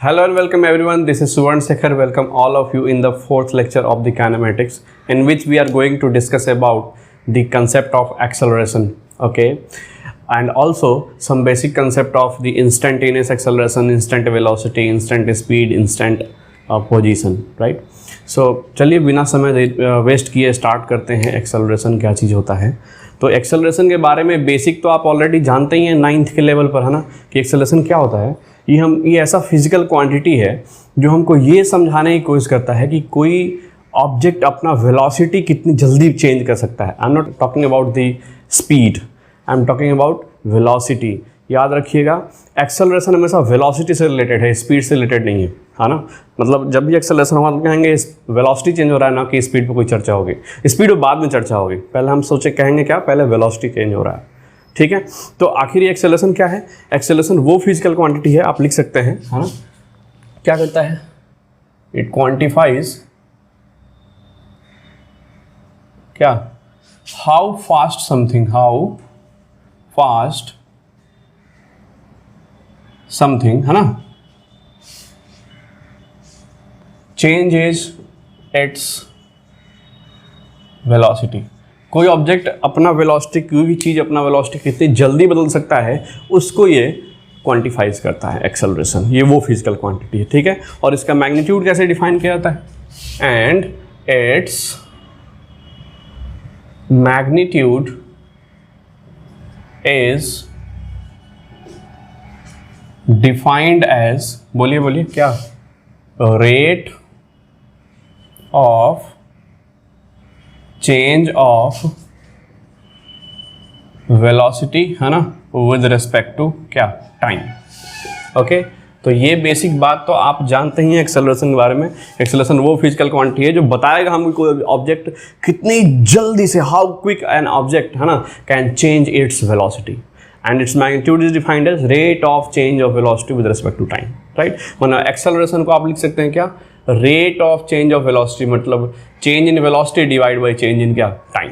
Hello and welcome everyone. This is Suvarn Sekhar. Welcome all of you in the fourth lecture of the kinematics, in which we are going to discuss about the concept of acceleration, okay, and also some basic concept of the instantaneous acceleration, instant velocity, instant speed, instant position, right? So चलिए बिना समय waste किए start करते हैं acceleration क्या चीज़ होता है। तो एक्सेलरेशन के बारे में बेसिक तो आप ऑलरेडी जानते ही हैं 9th के लेवल पर, है ना, कि एक्सेलरेशन क्या होता है। ये ऐसा फिजिकल क्वांटिटी है जो हमको ये समझाने की कोशिश करता है कि कोई ऑब्जेक्ट अपना वेलोसिटी कितनी जल्दी चेंज कर सकता है। I am not talking about the speed, I am talking about velocity. याद रखिएगा, एक्सेलरेशन हमेशा वेलोसिटी से रिलेटेड है, स्पीड से रिलेटेड नहीं है ना। मतलब जब भी एक्सेलरेशन होगा तो कहेंगे वेलोसिटी चेंज हो रहा है, ना कि स्पीड पे कोई चर्चा होगी। स्पीड पे बाद में चर्चा होगी, पहले हम सोचे कहेंगे क्या, पहले वेलोसिटी चेंज हो रहा है, ठीक है। तो आखिर ये एक्सेलरेशन क्या है? एक्सेलरेशन वो फिजिकल क्वांटिटी है, आप लिख सकते हैं, है ना। क्या करता है? इट क्वांटिफाइज क्या, हाउ फास्ट समथिंग, है ना, चेंजेस इट्स वेलोसिटी। कोई ऑब्जेक्ट अपना वेलोसिटी, कोई भी चीज़ अपना वेलोसिटी कितनी जल्दी बदल सकता है, उसको ये क्वांटिफाइज करता है एक्सेलरेशन। ये वो फिजिकल क्वांटिटी है, ठीक है। और इसका मैग्नीट्यूड कैसे डिफाइन किया जाता है? And its magnitude is defined as, बोलिए क्या, rate of change of velocity, है ना, विद रिस्पेक्ट टू क्या, टाइम। ओके, तो ये बेसिक बात तो आप जानते ही हैं एक्सेलरेशन के बारे में। एक्सेलरेशन वो फिजिकल क्वांटिटी है जो बताएगा हमें कोई ऑब्जेक्ट कितनी जल्दी से, हाउ क्विक एन ऑब्जेक्ट, है ना, can change its velocity, and its magnitude is defined as rate of change of velocity with respect to time, right. मतलब एक्सेलरेशन को आप लिख सकते हैं क्या, rate of change of velocity, मतलब change in velocity divide by change in क्या, time.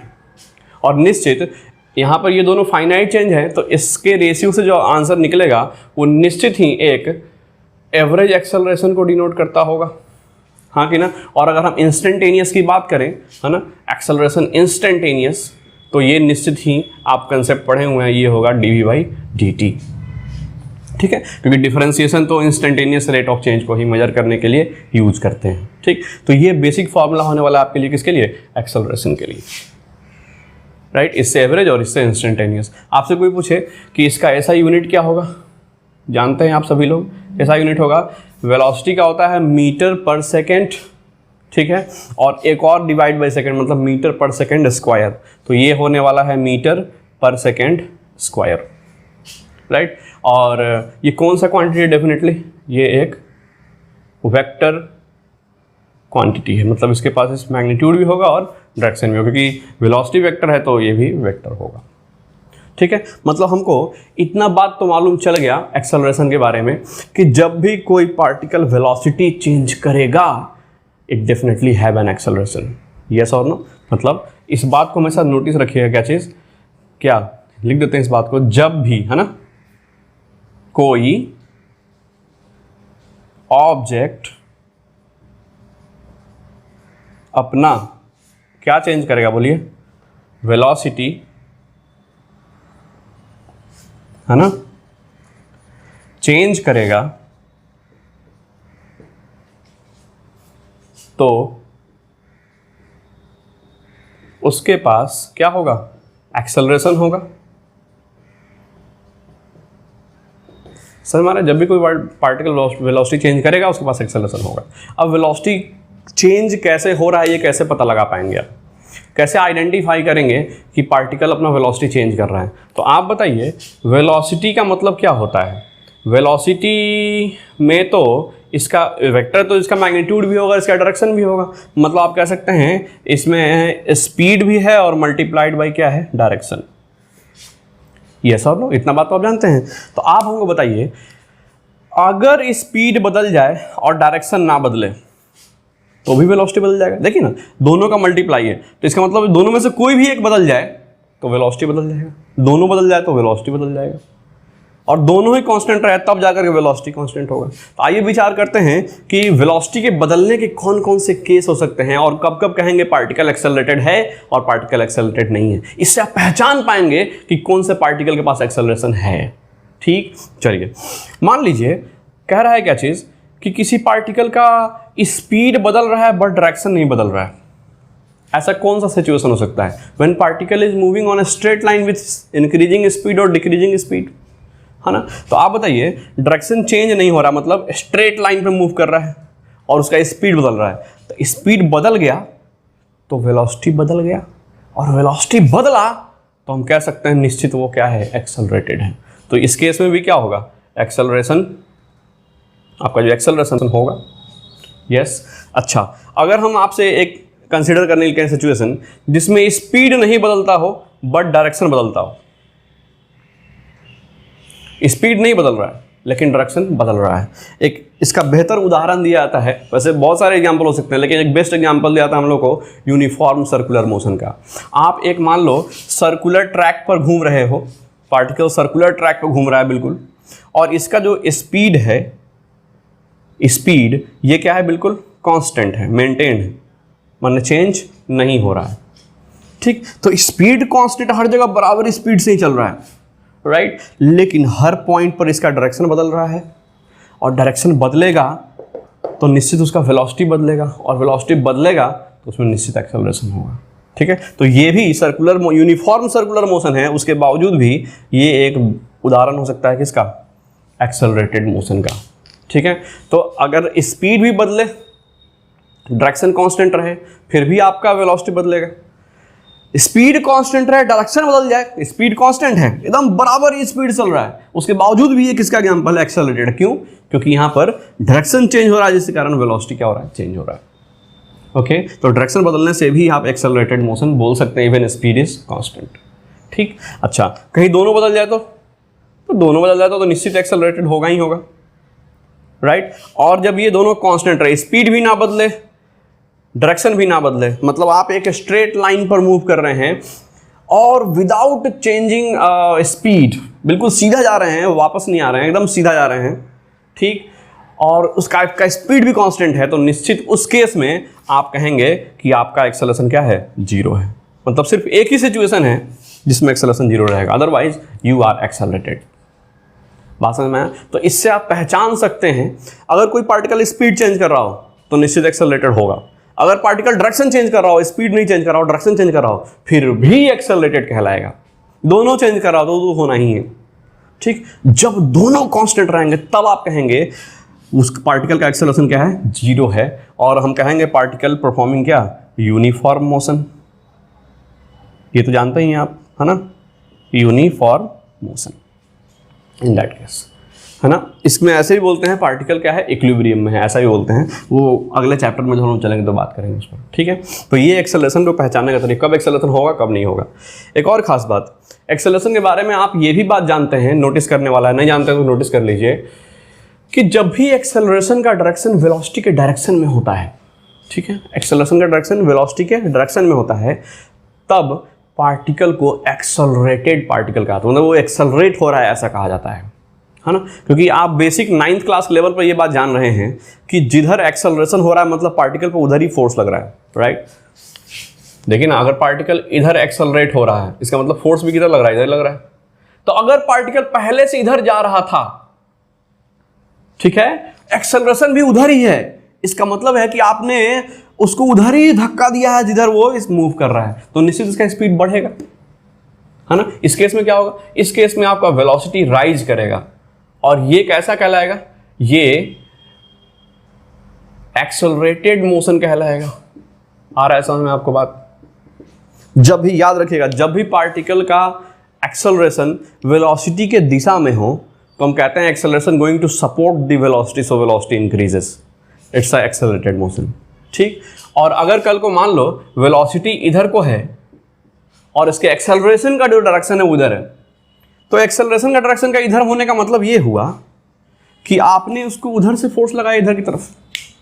और निश्चित यहाँ पर ये दोनों फाइनाइट चेंज है, तो इसके रेशियो से जो आंसर निकलेगा वो निश्चित ही एक एवरेज एक्सेलरेशन को डिनोट करता होगा, हाँ कि ना। और अगर हम इंस्टेंटेनियस की बात करें, है ना, एक्सेलरेशन इंस्टेंटेनियस, तो ये निश्चित ही आप कंसेप्ट पढ़े हुए हैं, ये होगा dv/dt, ठीक है, क्योंकि डिफरेंशिएशन तो इंस्टेंटेनियस रेट ऑफ चेंज को ही मेजर करने के लिए यूज करते हैं, ठीक। तो ये बेसिक फॉर्मूला होने वाला है आपके लिए, किसके लिए? एक्सेलरेशन के लिए, राइट। इससे एवरेज और इससे इंस्टेंटेनियस। आपसे कोई पूछे कि इसका ऐसा यूनिट क्या होगा, जानते हैं आप सभी लोग, ऐसा यूनिट होगा वेलोसिटी का होता है मीटर पर सेकेंड, ठीक है, और एक और डिवाइड बाय सेकेंड, मतलब मीटर पर सेकेंड स्क्वायर। तो ये होने वाला है metre per second square, right. और ये कौन सा क्वांटिटी है? डेफिनेटली ये एक वेक्टर क्वांटिटी है, मतलब इसके पास इस मैग्नीट्यूड भी होगा और डायरेक्शन भी होगा, क्योंकि वेलोसिटी वेक्टर है तो ये भी वेक्टर होगा, ठीक है। मतलब हमको इतना बात तो मालूम चल गया एक्सेलरेशन के बारे में कि जब भी कोई पार्टिकल वेलोसिटी चेंज करेगा, it definitely have an acceleration, yes और नो। मतलब इस बात को हमेशा नोटिस रखिएगा, क्या चीज़, क्या लिख देते हैं इस बात को, जब भी, है ना, कोई ऑब्जेक्ट अपना क्या चेंज करेगा, बोलिए, वेलोसिटी, है ना, चेंज करेगा, तो उसके पास क्या होगा? एक्सेलरेशन होगा। सर हमारा जब भी कोई पार्टिकल वेलोसिटी चेंज करेगा उसके पास एक्सेलरेशन होगा। अब वेलोसिटी चेंज कैसे हो रहा है, ये कैसे पता लगा पाएंगे आप, कैसे आइडेंटिफाई करेंगे कि पार्टिकल अपना वेलोसिटी चेंज कर रहा है? तो आप बताइए, वेलोसिटी का मतलब क्या होता है? वेलोसिटी में तो इसका वेक्टर, तो इसका मैग्नीट्यूड भी होगा, इसका डायरेक्शन भी होगा। मतलब आप कह सकते हैं इसमें स्पीड भी है और मल्टीप्लाइड बाई क्या है, डायरेक्शन। यस और नो, इतना बात तो आप जानते हैं। तो आप हमको बताइए, अगर स्पीड बदल जाए और डायरेक्शन ना बदले तो भी वेलोसिटी बदल जाएगा। देखिए ना, दोनों का मल्टीप्लाई है, तो इसका मतलब दोनों में से कोई भी एक बदल जाए तो वेलोसिटी बदल जाएगा, दोनों बदल जाए तो वेलोसिटी बदल जाएगा। और दोनों ही कांस्टेंट रहे तब जाकर के वेलोसिटी कांस्टेंट होगा। तो आइए विचार करते हैं कि वेलोसिटी के बदलने के कौन कौन से केस हो सकते हैं और कब कब कहेंगे पार्टिकल एक्सेलरेटेड है और पार्टिकल एक्सेलरेटेड नहीं है। इससे आप पहचान पाएंगे कि कौन से पार्टिकल के पास एक्सेलरेशन है। ठीक, चलिए मान लीजिए कह रहा है क्या चीज कि किसी पार्टिकल का स्पीड बदल रहा है बट डायरेक्शन नहीं बदल रहा है। ऐसा कौन सा सिचुएशन हो सकता है? When particle is moving on a straight line with increasing speed और डिक्रीजिंग स्पीड, है ना। तो आप बताइए डायरेक्शन चेंज नहीं हो रहा, मतलब स्ट्रेट लाइन पे मूव कर रहा है और उसका स्पीड बदल रहा है। तो स्पीड बदल गया तो वेलोसिटी बदल गया, और वेलोसिटी बदला तो हम कह सकते हैं निश्चित वो क्या है, एक्सेलरेटेड है। तो इस केस में भी क्या होगा, एक्सेलरेशन, आपका जो एक्सेलरेशन होगा। यस, अच्छा अगर हम आपसे एक कंसीडर करने के सिचुएशन जिसमें स्पीड नहीं बदलता हो बट डायरेक्शन बदलता हो। स्पीड नहीं बदल रहा है लेकिन डायरेक्शन बदल रहा है। एक इसका बेहतर उदाहरण दिया जाता है, वैसे बहुत सारे एग्जांपल हो सकते हैं लेकिन एक बेस्ट एग्जांपल दिया जाता है हम लोग को यूनिफॉर्म सर्कुलर मोशन का। आप एक मान लो सर्कुलर ट्रैक पर घूम रहे हो, पार्टिकल सर्कुलर ट्रैक पर घूम रहा है बिल्कुल, और इसका जो स्पीड है, स्पीड ये क्या है, बिल्कुल कांस्टेंट है, मेंटेन है, माने चेंज नहीं हो रहा है। ठीक, तो स्पीड कांस्टेंट, हर जगह बराबर स्पीड से ही चल रहा है, राइट। लेकिन हर पॉइंट पर इसका डायरेक्शन बदल रहा है, और डायरेक्शन बदलेगा तो निश्चित उसका वेलोसिटी बदलेगा, और वेलोसिटी बदलेगा तो उसमें निश्चित एक्सेलरेशन होगा। ठीक है, तो ये भी सर्कुलर यूनिफॉर्म सर्कुलर मोशन है, उसके बावजूद भी ये एक उदाहरण हो सकता है किसका, एक्सेलरेटेड मोशन का। ठीक है, तो अगर स्पीड भी बदले, डायरेक्शन कांस्टेंट रहे, फिर भी आपका वेलोसिटी बदलेगा। स्पीड कांस्टेंट रहे, डायरेक्शन बदल जाए, स्पीड कांस्टेंट है, एकदम बराबर ही स्पीड चल रहा है, उसके बावजूद भी ये किसका एग्जांपल है, एक्सेलरेटेड। क्यों? क्योंकि यहां पर डायरेक्शन चेंज हो रहा है जिसके कारण वेलोसिटी क्या हो रहा है, चेंज हो रहा है। ओके, तो डायरेक्शन बदलने से भी आप एक्सेलरेटेड मोशन बोल सकते हैं, इवन स्पीड इज कांस्टेंट। ठीक, अच्छा कहीं दोनों बदल जाए तो दोनों बदल जाए तो निश्चित एक्सेलरेटेड होगा ही होगा, राइट। और जब ये दोनों कांस्टेंट रहे, स्पीड भी ना बदले, डायरेक्शन भी ना बदले, मतलब आप एक स्ट्रेट लाइन पर मूव कर रहे हैं और विदाउट चेंजिंग स्पीड बिल्कुल सीधा जा रहे हैं, वापस नहीं आ रहे हैं, एकदम सीधा जा रहे हैं। ठीक, और उसका स्पीड भी कांस्टेंट है, तो निश्चित उस केस में आप कहेंगे कि आपका एक्सेलरेशन क्या है, जीरो है। मतलब सिर्फ एक ही सिचुएशन है जिसमें एक्सेलरेशन जीरो रहेगा, अदरवाइज यू आर एक्सेलरेटेड। बात समझ में आया? तो इससे आप पहचान सकते हैं अगर कोई पार्टिकल स्पीड चेंज कर रहा हो तो निश्चित एक्सेलरेटेड होगा, अगर पार्टिकल डायरेक्शन चेंज कर रहा हो, स्पीड नहीं चेंज कर रहा हो, डायरेक्शन चेंज कर रहा हो, फिर भी एक्सेलरेटेड कहलाएगा। दोनों चेंज कर रहा हो तो होना ही है। ठीक, जब दोनों कांस्टेंट रहेंगे तब आप कहेंगे उस पार्टिकल का एक्सेलरेशन क्या है, जीरो है, और हम कहेंगे पार्टिकल परफॉर्मिंग क्या, यूनिफॉर्म मोशन। ये तो जानते ही हैं आप, है ना, uniform motion in that case, है ना। इसमें ऐसे ही बोलते हैं पार्टिकल क्या है, इक्विलिब्रियम में है, ऐसा ही बोलते हैं। वो अगले चैप्टर में जब हम चलेंगे तो बात करेंगे उस पर। ठीक है, तो ये एक्सेलरेशन को पहचानने का तरीका, कब एक्सेलरेशन होगा कब नहीं होगा। एक और खास बात, एक्सेलरेशन के बारे में आप ये भी बात जानते हैं, नोटिस करने वाला है, नहीं जानते तो नोटिस कर लीजिए कि जब भी एक्सेलरेशन का डायरेक्शन वेलोसिटी के डायरेक्शन में होता है, ठीक है, एक्सेलरेशन का डायरेक्शन वेलोसिटी के डायरेक्शन में होता है, तब पार्टिकल को एक्सेलरेटेड पार्टिकल कहा, मतलब वो एक्सेलरेट हो रहा है ऐसा कहा जाता है ना। क्योंकि आप बेसिक 9th क्लास लेवल पर ये बात जान रहे हैं कि जिधर एक्सेलरेशन हो रहा है मतलब पार्टिकल पर उधर ही फोर्स लग रहा है, राइट। देखिए ना, अगर पार्टिकल इधर एक्सेलरेट हो रहा है इसका मतलब फोर्स भी किधर लग रहा है, इधर लग रहा है। तो अगर पार्टिकल पहले से इधर जा रहा था, ठीक है, एक्सेलरेशन भी उधर ही है, इसका मतलब है कि आपने उसको उधर ही धक्का दिया है जिधर वो इस मूव कर रहा है, तो निश्चित इसका स्पीड बढ़ेगा, है ना। इस केस में क्या होगा, इस केस में आपका वेलोसिटी राइज करेगा, और ये कैसा कहलाएगा, ये एक्सेलरेटेड मोशन कहलाएगा। आ रहा है समझ में आपको बात? जब भी याद रखिएगा, जब भी पार्टिकल का एक्सेलरेशन वेलोसिटी के दिशा में हो तो हम कहते हैं acceleration going to support the velocity, so velocity increases, it's a accelerated motion. ठीक, और अगर कल को मान लो वेलोसिटी इधर को है और इसके एक्सेलरेशन का जो डायरेक्शन है उधर है, तो एक्सेलरेशन का डायरेक्शन का इधर होने का मतलब ये हुआ कि आपने उसको उधर से फोर्स लगाया इधर की तरफ।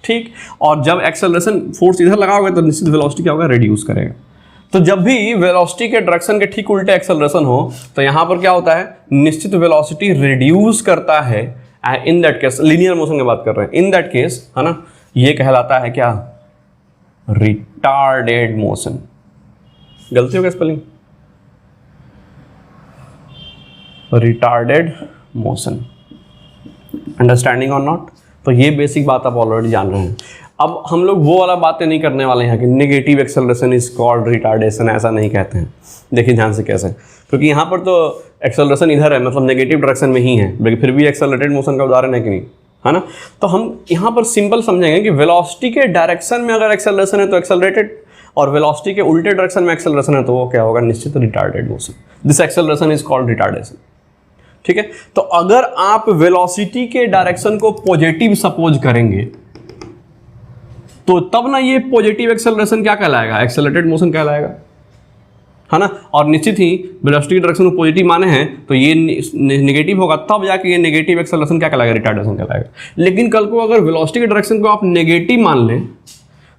ठीक, और जब एक्सेलरेशन फोर्स इधर लगाओगे तो निश्चित वेलोसिटी क्या होगा, रिड्यूस करेगा। तो जब भी वेलोसिटी के डायरेक्शन के ठीक उल्टे एक्सेलरेशन हो तो यहां पर क्या होता है, निश्चित वेलोसिटी रिड्यूस करता है। In that case linear motion की बात कर रहे हैं, इन दैट केस है ना, ये कहलाता है क्या, रिटार्डेड मोशन। गलती हो गया स्पेलिंग, रिटार्डेड मोशन। अंडरस्टैंडिंग और नॉट? तो ये बेसिक बात आप ऑलरेडी जान रहे हैं। अब हम लोग वो वाला बातें नहीं करने वाले हैं कि negative acceleration is called retardation, ऐसा नहीं कहते हैं। देखिए ध्यान से कैसे, क्योंकि यहाँ पर तो एक्सेलरेशन इधर है, मतलब नेगेटिव डायरेक्शन में ही है, लेकिन फिर भी एक्सेलरेटेड मोशन का उदाहरण है कि नहीं, है ना। तो हम यहाँ पर सिंपल समझेंगे कि वेलोसिटी के डायरेक्शन में अगर एक्सेलरेशन है तो एक्सेलरेटेड, और वेलोसिटी के उल्टे डायरेक्शन में एक्सेलरेशन है तो वो क्या होगा, निश्चित retarded motion. This acceleration is called retardation. ठीक है, तो अगर आप वेलोसिटी के डायरेक्शन को पॉजिटिव सपोज करेंगे तो तब ना ये पॉजिटिव एक्सेलरेशन क्या कहलाएगा, एक्सेलरेटेड मोशन कहलाएगा, है ना। और निश्चित ही वेलोसिटी के डायरेक्शन को पॉजिटिव माने हैं तो ये नेगेटिव होगा, तब जाके ये नेगेटिव एक्सेलरेशन क्या कहलाएगा, रिटार्डेशन कहलाएगा। लेकिन कल को अगर वेलोसिटी के डायरेक्शन को आप नेगेटिव मान लें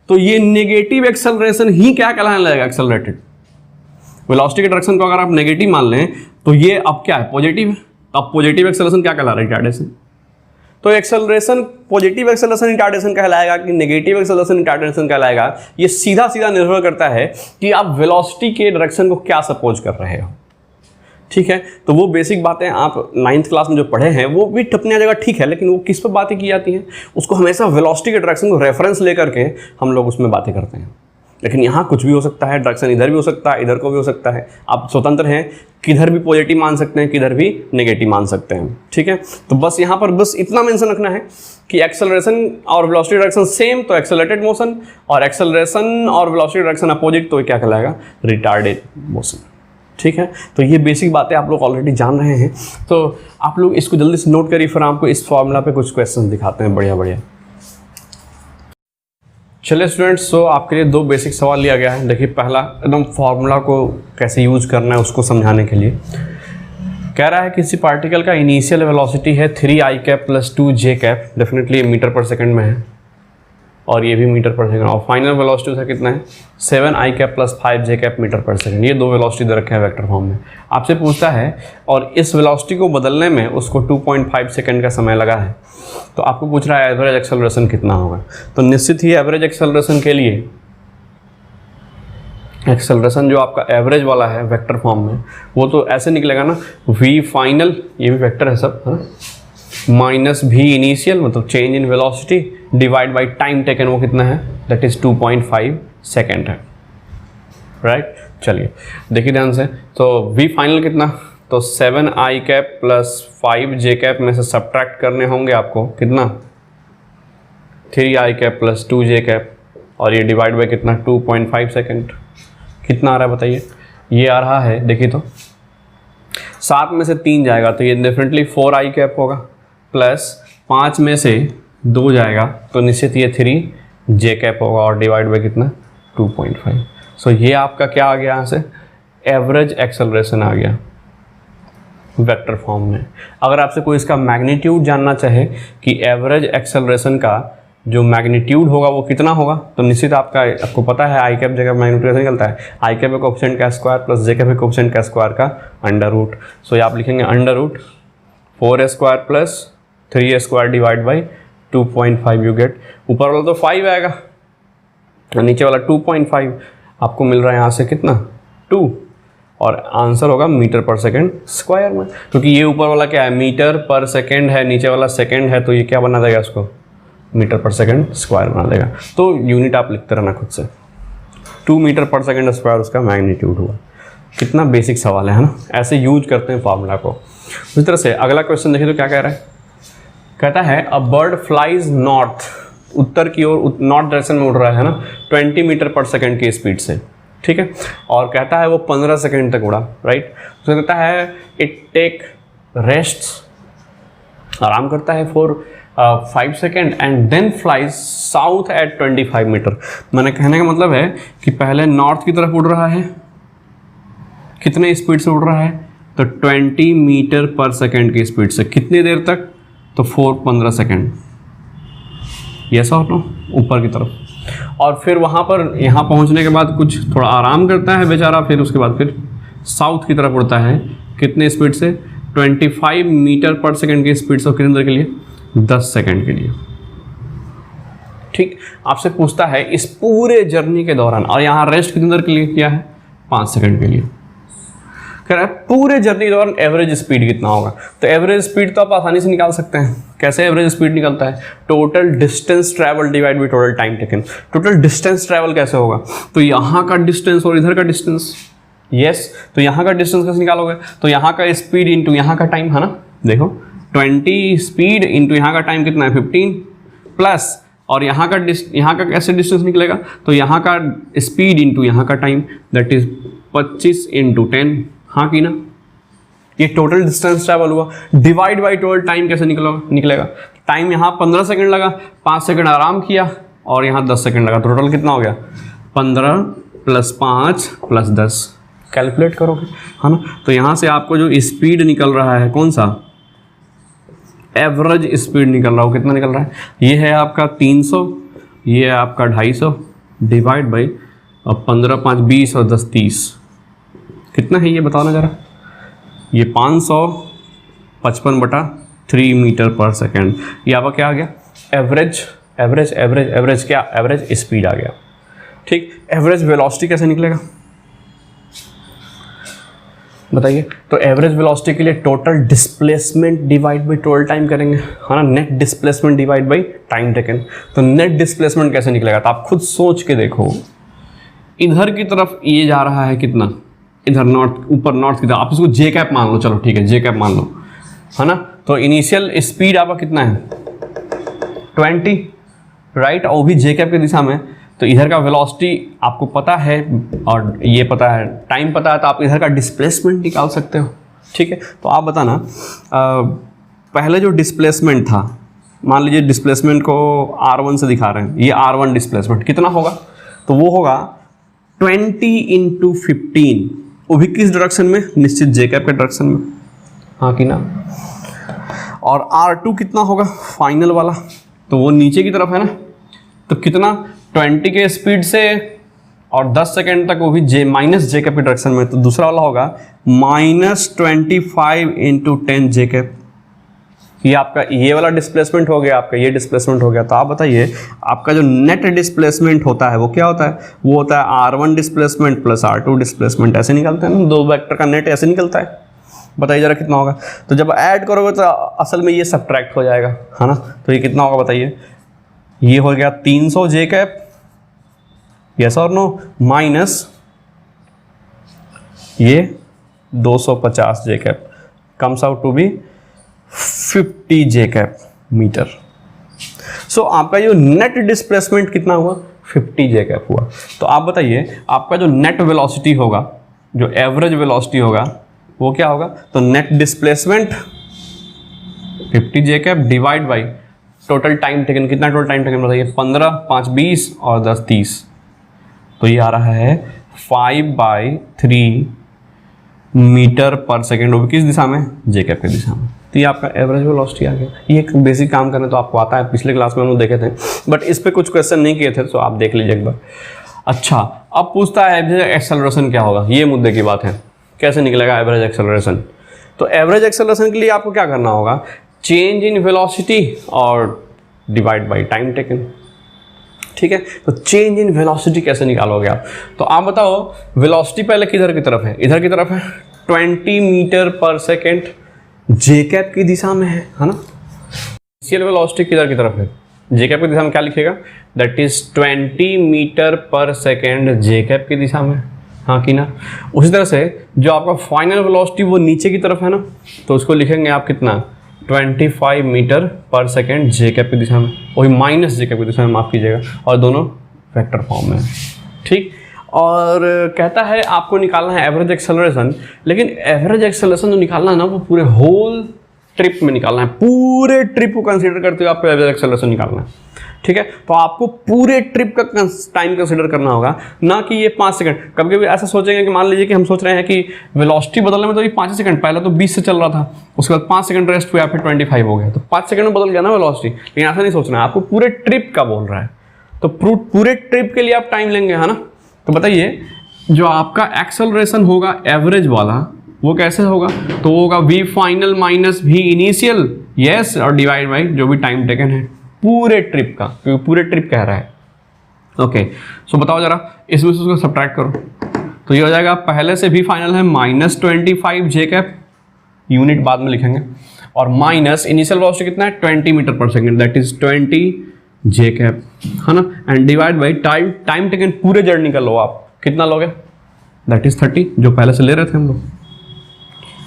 तो ये नेगेटिव एक्सेलरेशन ही क्या कहलाने लगेगा, एक्सेलरेटेड। वेलोसिटी के डायरेक्शन को अगर आप नेगेटिव मान लें तो ये अब क्या है, पॉजिटिव है। अब पॉजिटिव एक्सेलरेशन क्या कहला रहा है, रिटार्डेशन। तो एक्सेलरेशन पॉजिटिव एक्सेलरेशन रिटार्डेशन कहलाएगा कि नेगेटिव एक्सेलरेशन रिटार्डेशन कहलाएगा, ये सीधा सीधा निर्भर करता है कि आप वेलोसिटी के डायरेक्शन को क्या सपोज कर रहे हो। ठीक है, तो वो बेसिक बातें आप 9th क्लास में जो पढ़े हैं वो भी अपनी जगह ठीक है, लेकिन वो किस पर बातें की जाती हैं, उसको हमेशा वेलोसिटी के डायरेक्शन को रेफरेंस लेकर के हम लोग उसमें बातें करते हैं। लेकिन यहाँ कुछ भी हो सकता है, डायरेक्शन इधर भी हो सकता है, इधर को भी हो सकता है, आप स्वतंत्र हैं, किधर भी पॉजिटिव मान सकते हैं, किधर भी नेगेटिव मान सकते हैं। ठीक है, तो बस यहाँ पर बस इतना मेंशन रखना है कि एक्सेलरेशन और वेलोसिटी डायरेक्शन सेम तो एक्सेलरेटेड मोशन, और एक्सेलरेशन और वेलोसिटी डायरेक्शन अपोजिट तो क्या कहलाएगा, रिटार्डेड मोशन। ठीक है, तो ये बेसिक बातें आप लोग ऑलरेडी जान रहे हैं, तो आप लोग इसको जल्दी से नोट करिए, फिर आपको इस फॉर्मूला पे कुछ क्वेश्चन दिखाते हैं बढ़िया बढ़िया। चलिए स्टूडेंट्स, तो आपके लिए 2 बेसिक सवाल लिया गया है। देखिए, पहला एकदम फार्मूला को कैसे यूज करना है उसको समझाने के लिए कह रहा है, किसी पार्टिकल का इनिशियल वेलोसिटी है 3i cap plus 2j cap, definitely metre per second में है और ये भी मीटर पर सेकंड, और फाइनल वेलोसिटी उसका कितना है, 7i cap plus 5j cap metre per second. ये 2 वेलोसिटी दे रखे हैं वेक्टर फॉर्म में। आपसे पूछता है और इस वेलोसिटी को बदलने में उसको 2.5 सेकंड का समय लगा है, तो आपको पूछ रहा है एवरेज एक्सेलरेशन कितना होगा। तो निश्चित ही एवरेज एक्सेलरेशन के लिए एक्सेलरेशन जो आपका एवरेज वाला है वेक्टर फॉर्म में, वो तो ऐसे निकलेगा ना, v फाइनल, ये भी वेक्टर है सब, है ना, माइनस v इनिशियल, मतलब change in velocity, divide by time taken, वो कितना है, दैट इज 2.5 सेकेंड है। राइट, चलिए देखिए ध्यान से, तो v फाइनल कितना, तो 7i cap plus 5j cap में से सब्ट्रैक्ट करने होंगे आपको कितना, 3i cap plus 2j cap, और ये डिवाइड बाई कितना, 2.5 सेकेंड। कितना आ रहा है बताइए, ये आ रहा है, देखिए तो 7 में से 3 जाएगा तो ये डेफिनेटली 4i कैप होगा, प्लस 5 में से 2 जाएगा तो निश्चित ये 3j कैप होगा, और डिवाइड बाई कितना, 2.5। सो ये आपका क्या आ गया, यहाँ से एवरेज एक्सेलरेशन आ गया वेक्टर फॉर्म में। अगर आपसे कोई इसका मैग्नीट्यूड जानना चाहे कि एवरेज एक्सेलरेशन का जो मैग्नीट्यूड होगा वो कितना होगा, तो निश्चित आपको पता है आई कैप जगह मैग्नीट्यूड कैसे निकलता है, आई कैप का कोएफिशिएंट का स्क्वायर प्लस जे कैप का कोएफिशिएंट का स्क्वायर का अंडर रूट। सो ये आप लिखेंगे under root 4 square plus 3 square divide by 2.5, you get, ऊपर वाला तो 5 आएगा, नीचे वाला 2.5, आपको मिल रहा है यहाँ से कितना, 2, और आंसर होगा मीटर पर सेकंड स्क्वायर में, क्योंकि ये ऊपर वाला क्या है, मीटर पर सेकंड है, नीचे वाला सेकंड है, तो ये क्या बना देगा, इसको मीटर पर सेकंड स्क्वायर बना देगा। तो यूनिट आप लिखते रहना खुद से, 2 मीटर पर सेकंड स्क्वायर उसका मैग्नीट्यूड हुआ। कितना बेसिक सवाल है ना, ऐसे यूज करते हैं फार्मूला को। उसी तरह से अगला क्वेश्चन देखिए तो क्या कह रहा है, कहता है अ बर्ड फ्लाइज नॉर्थ, उत्तर की ओर, नॉर्थ डायरेक्शन में उड़ रहा है ना, 20 मीटर पर सेकंड की स्पीड से, ठीक है, और कहता है वो 15 सेकंड तक उड़ा, राइट। तो कहता है इट टेक रेस्ट, आराम करता है for 5 second and then flies south at 25 metre. मैंने कहने का मतलब है कि पहले नॉर्थ की तरफ उड़ रहा है, कितने स्पीड से उड़ रहा है, तो 20 मीटर पर सेकेंड की स्पीड से, कितनी देर तक, तो 15 सेकेंड, यस और नो, ऊपर की तरफ। और फिर वहाँ पर यहाँ पहुँचने के बाद कुछ थोड़ा आराम करता है बेचारा, फिर उसके बाद फिर साउथ की तरफ उड़ता है। कितने स्पीड से? 25 मीटर पर सेकेंड की स्पीड से। कितनी देर के लिए? 10 सेकेंड के लिए। ठीक, आपसे पूछता है इस पूरे जर्नी के दौरान, और यहाँ रेस्ट कितनी देर के लिए किया है? 5 सेकेंड के लिए। कह रहा है पूरे जर्नी के दौरान एवरेज स्पीड कितना होगा। तो एवरेज स्पीड तो आप आसानी से निकाल सकते हैं। कैसे एवरेज स्पीड निकलता है? Total distance travel divide by total time taken. Total distance travel कैसे होगा? तो यहाँ का डिस्टेंस और इधर का डिस्टेंस। यस, तो यहाँ का डिस्टेंस कैसे निकालोगे? तो यहाँ का स्पीड इंटू यहाँ का टाइम, है ना। देखो 20 स्पीड इंटू यहाँ का टाइम कितना है? 15 प्लस, और यहाँ का कैसे डिस्टेंस निकलेगा? तो यहाँ का स्पीड इंटू यहाँ का टाइम, दैट इज 25 इंटू 10। हाँ की ना, ये टोटल डिस्टेंस ट्रैवल हुआ। डिवाइड बाई टोटल टाइम कैसे निकलेगा? टाइम यहाँ 15 सेकंड लगा, 5 सेकंड आराम किया, और यहाँ 10 सेकंड लगा। टोटल कितना हो गया? 15 प्लस 5 प्लस 10। कैलकुलेट करोगे, है ना। तो यहाँ से आपको जो स्पीड निकल रहा है, कौन सा? एवरेज स्पीड निकल रहा हो। कितना निकल रहा है? ये है आपका 300, ये है आपका 250, डिवाइड बाई 15 5 20 और 10 30। कितना है ये बताओ ना ज़रा। ये 555/3 मीटर पर सेकेंड। ये आपका क्या आ गया? एवरेज एवरेज एवरेज एवरेज क्या? एवरेज स्पीड आ गया। ठीक, एवरेज वेलोसिटी कैसे निकलेगा बताइए। तो एवरेज वेलोसिटी के लिए total displacement divide by total time करेंगे, है ना। Net displacement divide by time taken. तो नेट डिस्प्लेसमेंट कैसे निकलेगा? तो आप खुद सोच के देखो। इधर की तरफ ये जा रहा है कितना? इधर नॉर्थ, ऊपर नॉर्थ की तरफ। आप इसको जे कैप मान लो, चलो ठीक है, जे कैप मान लो, है ना। तो इनिशियल स्पीड आपका कितना है? 20, राइट, और भी जे कैप की दिशा में। तो इधर का वेलोसिटी आपको पता है, और ये पता है, टाइम पता है, तो आप इधर का डिस्प्लेसमेंट निकाल सकते हो। ठीक है, तो आप बताना पहले जो डिस्प्लेसमेंट था, मान लीजिए डिस्प्लेसमेंट को R1 से दिखा रहे हैं, ये R1 डिस्प्लेसमेंट कितना होगा? तो वो होगा 20 इंटू 15, वो भी किस डायरेक्शन में? निश्चित जे कैप के डायरेक्शन में। हाँ कि ना। और R2 कितना होगा? फाइनल वाला, तो वो नीचे की तरफ है ना। तो कितना? 20 के स्पीड से और 10 सेकेंड तक, वो भी जे माइनस जे कैप के डायरेक्शन में। तो दूसरा वाला होगा -25 इंटू 10 जे कैप। ये आपका ये वाला डिस्प्लेसमेंट हो गया, आपका ये डिस्प्लेसमेंट हो गया। तो आप बताइए आपका जो नेट डिस्प्लेसमेंट होता है वो क्या होता है? वो होता है R1 displacement plus R2 displacement. ऐसे निकलते हैं ना, दो वेक्टर का नेट ऐसे निकलता है। बताइए जरा कितना होगा। तो जब ऐड करोगे तो असल में ये सब्ट्रैक्ट हो जाएगा, है ना। तो ये कितना होगा बताइए। ये हो गया 300 जे कैप, यस और नो, माइनस ये 250 J cap, comes out to be 50 J cap metre. So आपका जो नेट डिस्प्लेसमेंट कितना हुआ? 50 जे कैप हुआ। तो आप बताइए आपका जो नेट वेलोसिटी होगा, जो एवरेज वेलोसिटी होगा, वो क्या होगा? तो net displacement 50 J cap divide by total time taken. कितना टोटल टाइम टेकन बताइए? 15 5 20 और 10 30। तो ये आ रहा है 5/3 मीटर पर सेकेंड। वो किस दिशा में? जे कैप की दिशा में। तो ये आपका एवरेज वेलोसिटी आ गया। ये एक बेसिक काम करने तो आपको आता है, पिछले क्लास में हम लोग देखे थे, बट इस पे कुछ क्वेश्चन नहीं किए थे, तो आप देख लीजिए एक बार। अच्छा, अब पूछता है एवरेज एक्सेलरेशन क्या होगा। ये मुद्दे की बात है, कैसे निकलेगा एवरेज एक्सेलरेशन। तो एवरेज एक्सेलरेशन के लिए आपको क्या करना होगा? चेंज इन वेलोसिटी और डिवाइड बाई टाइम टेकन। ठीक है, तो चेंज इन वेलोसिटी कैसे निकालोगे आप? तो आप बताओ वेलोसिटी पहले किधर की तरफ है? इधर की तरफ है। 20 मीटर पर सेकेंड जे कैप की दिशा में है ना। इनिशियल वेलोसिटी किधर की तरफ है? जे कैप की दिशा में। क्या लिखेगा? That is 20 metre per second J cap की दिशा में। हाँ कि ना। उसी तरह से जो आपका फाइनल वेलोसिटी वो नीचे की तरफ है ना, तो उसको लिखेंगे आप कितना? 25 मीटर पर सेकेंड जे कैप की दिशा में, वही माइनस जे कैप की दिशा में, माफ़ कीजिएगा, और दोनों वेक्टर फॉर्म में। ठीक, और कहता है आपको निकालना है एवरेज एक्सेलरेशन, लेकिन एवरेज एक्सेलरेशन जो निकालना है ना, वो पूरे होल ट्रिप में निकालना है। पूरे ट्रिप को कंसीडर करते हुए आपको एवरेज एक्सेलरेशन निकालना है। ठीक है, तो आपको पूरे ट्रिप का टाइम कंसीडर करना होगा, ना कि ये 5 सेकंड। कभी कभी ऐसा सोचेंगे कि मान लीजिए कि हम सोच रहे हैं कि वेलोसिटी बदलने में तो ये 5 सेकंड, पहले तो 20 से चल रहा था, उसके बाद 5 सेकंड रेस्ट हुआ, फिर 25 हो गया, तो 5 सेकंड में बदल गया ना वेलोसिटी। लेकिन ऐसा नहीं सोचना है, आपको पूरे ट्रिप का बोल रहा है। तो पूरे ट्रिप के लिए आप टाइम लेंगे, है ना। तो बताइए जो आपका एक्सेलरेशन होगा एवरेज वाला वो कैसे होगा, तो वो होगा v final minus v initial, yes, और डिवाइड बाई जो भी टाइम टेकन है पूरे ट्रिप का, क्योंकि पूरे ट्रिप कह रहा है। ओके, सो बताओ जरा इसमें से उसको सब्ट्रैक्ट करो, तो ये हो जाएगा पहले से v फाइनल है -25 जे कैप, यूनिट बाद में लिखेंगे, और माइनस इनिशियल वेलोसिटी कितना है 20 metre per second, that is 20 J cap, है ना, and divide by time taken पूरे जर्नी का लो आप, कितना लोगे, दैट इज 30, जो पहले से ले रहे थे हम लोग,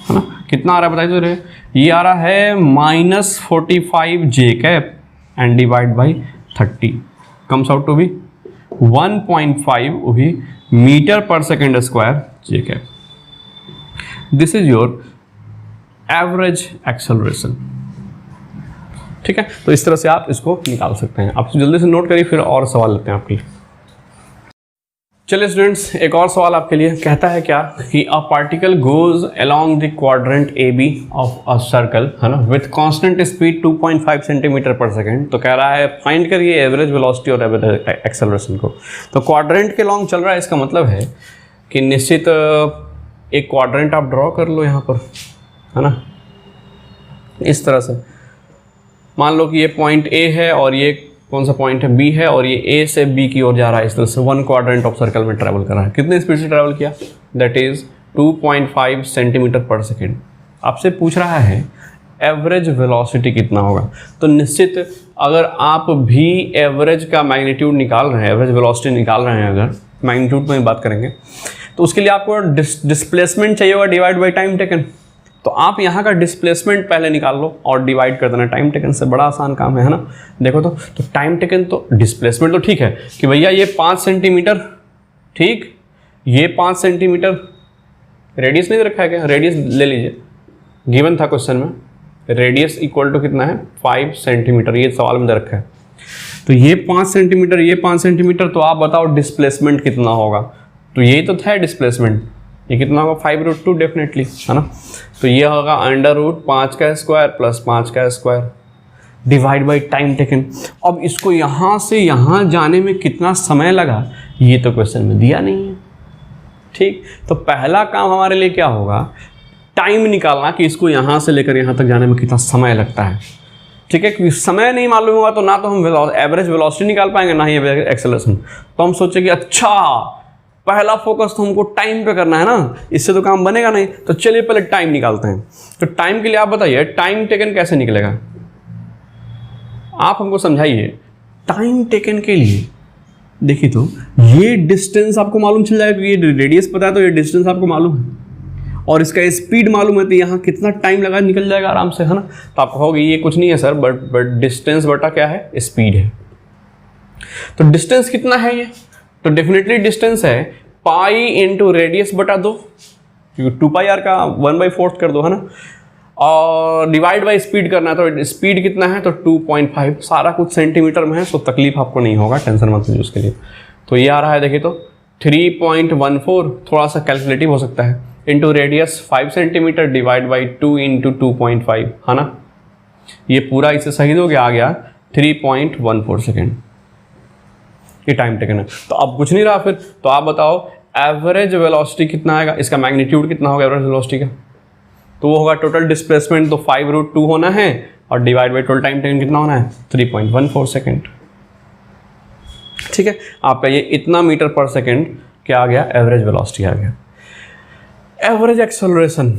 है ना। कितना आ रहा है बताइए तो, ये आ रहा है -45 J cap and divide by 30, comes out to be 1.5 भी metre per second square J cap. This is your average acceleration, ठीक है। तो इस तरह से आप इसको निकाल सकते हैं। आप जल्दी से नोट करिए, फिर और सवाल लेते हैं आपके लिए। चलिए स्टूडेंट्स, एक और सवाल आपके लिए कहता है क्या कि a particle goes along the quadrant A B of a circle, है ना, with constant speed 2.5 centimetre per second. तो कह रहा है फाइंड करिए एवरेज वेलोसिटी और एवरेज एक्सेलरेशन को। तो क्वाड्रेंट के लॉन्ग चल रहा है, इसका मतलब है कि निश्चित एक क्वाड्रेंट आप ड्रॉ कर लो यहाँ पर, है ना, इस तरह से। मान लो कि ये पॉइंट ए है और ये कौन सा पॉइंट है बी है, और ये ए से बी की ओर जा रहा है, इस तरह से 1 क्वाड्रेंट ऑफ सर्कल में ट्रैवल कर रहा है। कितने स्पीड से ट्रैवल किया, that is 2.5 centimetre per second. आपसे पूछ रहा है एवरेज वेलोसिटी कितना होगा। तो निश्चित अगर आप भी एवरेज का मैग्नीट्यूड निकाल रहे हैं, एवरेज वेलोसिटी निकाल रहे हैं, अगर मैग्नीट्यूड में बात करेंगे, तो उसके लिए आपको डिस्प्लेसमेंट चाहिए होगा डिवाइड बाई टाइम टेकन। तो आप यहाँ का डिस्प्लेसमेंट पहले निकाल लो और डिवाइड कर देना टाइम टेकन से, बड़ा आसान काम है ना। देखो तो टाइम टेकन तो डिस्प्लेसमेंट तो ठीक है कि भैया ये 5 सेंटीमीटर, ठीक, ये 5 सेंटीमीटर रेडियस नहीं रखा है क्या, रेडियस ले लीजिए, गिवन था क्वेश्चन में, रेडियस इक्वल टू कितना है 5 सेंटीमीटर, ये सवाल में दे रखा है। तो ये 5 सेंटीमीटर, ये 5 सेंटीमीटर, तो आप बताओ डिस्प्लेसमेंट कितना होगा। तो यही तो था डिस्प्लेसमेंट, ये कितना होगा 5√2 डेफिनेटली, है ना। तो ये होगा √5 का स्क्वायर प्लस 5 का square divide by time taken. अब इसको यहाँ से यहाँ जाने में कितना समय लगा, ये तो क्वेश्चन में दिया नहीं है, ठीक। तो पहला काम हमारे लिए क्या होगा, टाइम निकालना कि इसको यहाँ से लेकर यहाँ तक जाने में कितना समय लगता है, ठीक है। क्योंकि समय नहीं मालूम होगा तो ना तो हम एवरेज वेलोसिटी निकाल पाएंगे, ना ही एक्सेलरेशन। तो हम सोचे कि अच्छा पहला फोकस तो हमको टाइम पे करना है ना, इससे तो काम बनेगा नहीं, तो चलिए पहले टाइम निकालते हैं। तो टाइम के लिए आप बताइए टाइम टेकन कैसे निकलेगा, आप हमको समझाइए। टाइम टेकन के लिए देखिए, तो ये डिस्टेंस आपको मालूम चल जाएगा, ये रेडियस पता है तो ये डिस्टेंस आपको मालूम है, और इसका स्पीड मालूम है, तो यहाँ कितना टाइम लगा निकल जाएगा आराम से, है ना। तो आप कहोगे ये कुछ नहीं है सर, बट डिस्टेंस बटा क्या है, स्पीड है। तो डिस्टेंस कितना है ये, तो डेफिनेटली डिस्टेंस है पाई इंटू रेडियस बटा 2, क्योंकि 2πr का 1/4 कर दो, है ना, और डिवाइड बाई स्पीड करना है, तो स्पीड कितना है, तो 2.5, सारा कुछ सेंटीमीटर में है, तो तकलीफ आपको नहीं होगा, टेंशन मत लीजिए उसके लिए। तो ये आ रहा है देखिए, तो 3.14, थोड़ा सा कैलकुलेटिव हो सकता है, into radius 5 centimetre divide by 2 into 2.5, है ना। ये पूरा इसे सही दोगे, आ गया 3.14 सेकेंड, ये टाइम टेकन है। तो अब कुछ नहीं रहा फिर, तो आप बताओ एवरेज वेलोसिटी कितना आएगा, इसका मैग्नीट्यूड कितना होगा एवरेज वेलोसिटी का, तो वो होगा टोटल डिस्प्लेसमेंट, तो 5√2 होना है, और divide by total time taken कितना होना है 3.14 सेकेंड, ठीक है। आपका ये इतना मीटर पर सेकेंड क्या आ गया, एवरेज वेलोसिटी आ गया। एवरेज एक्सेलरेशन,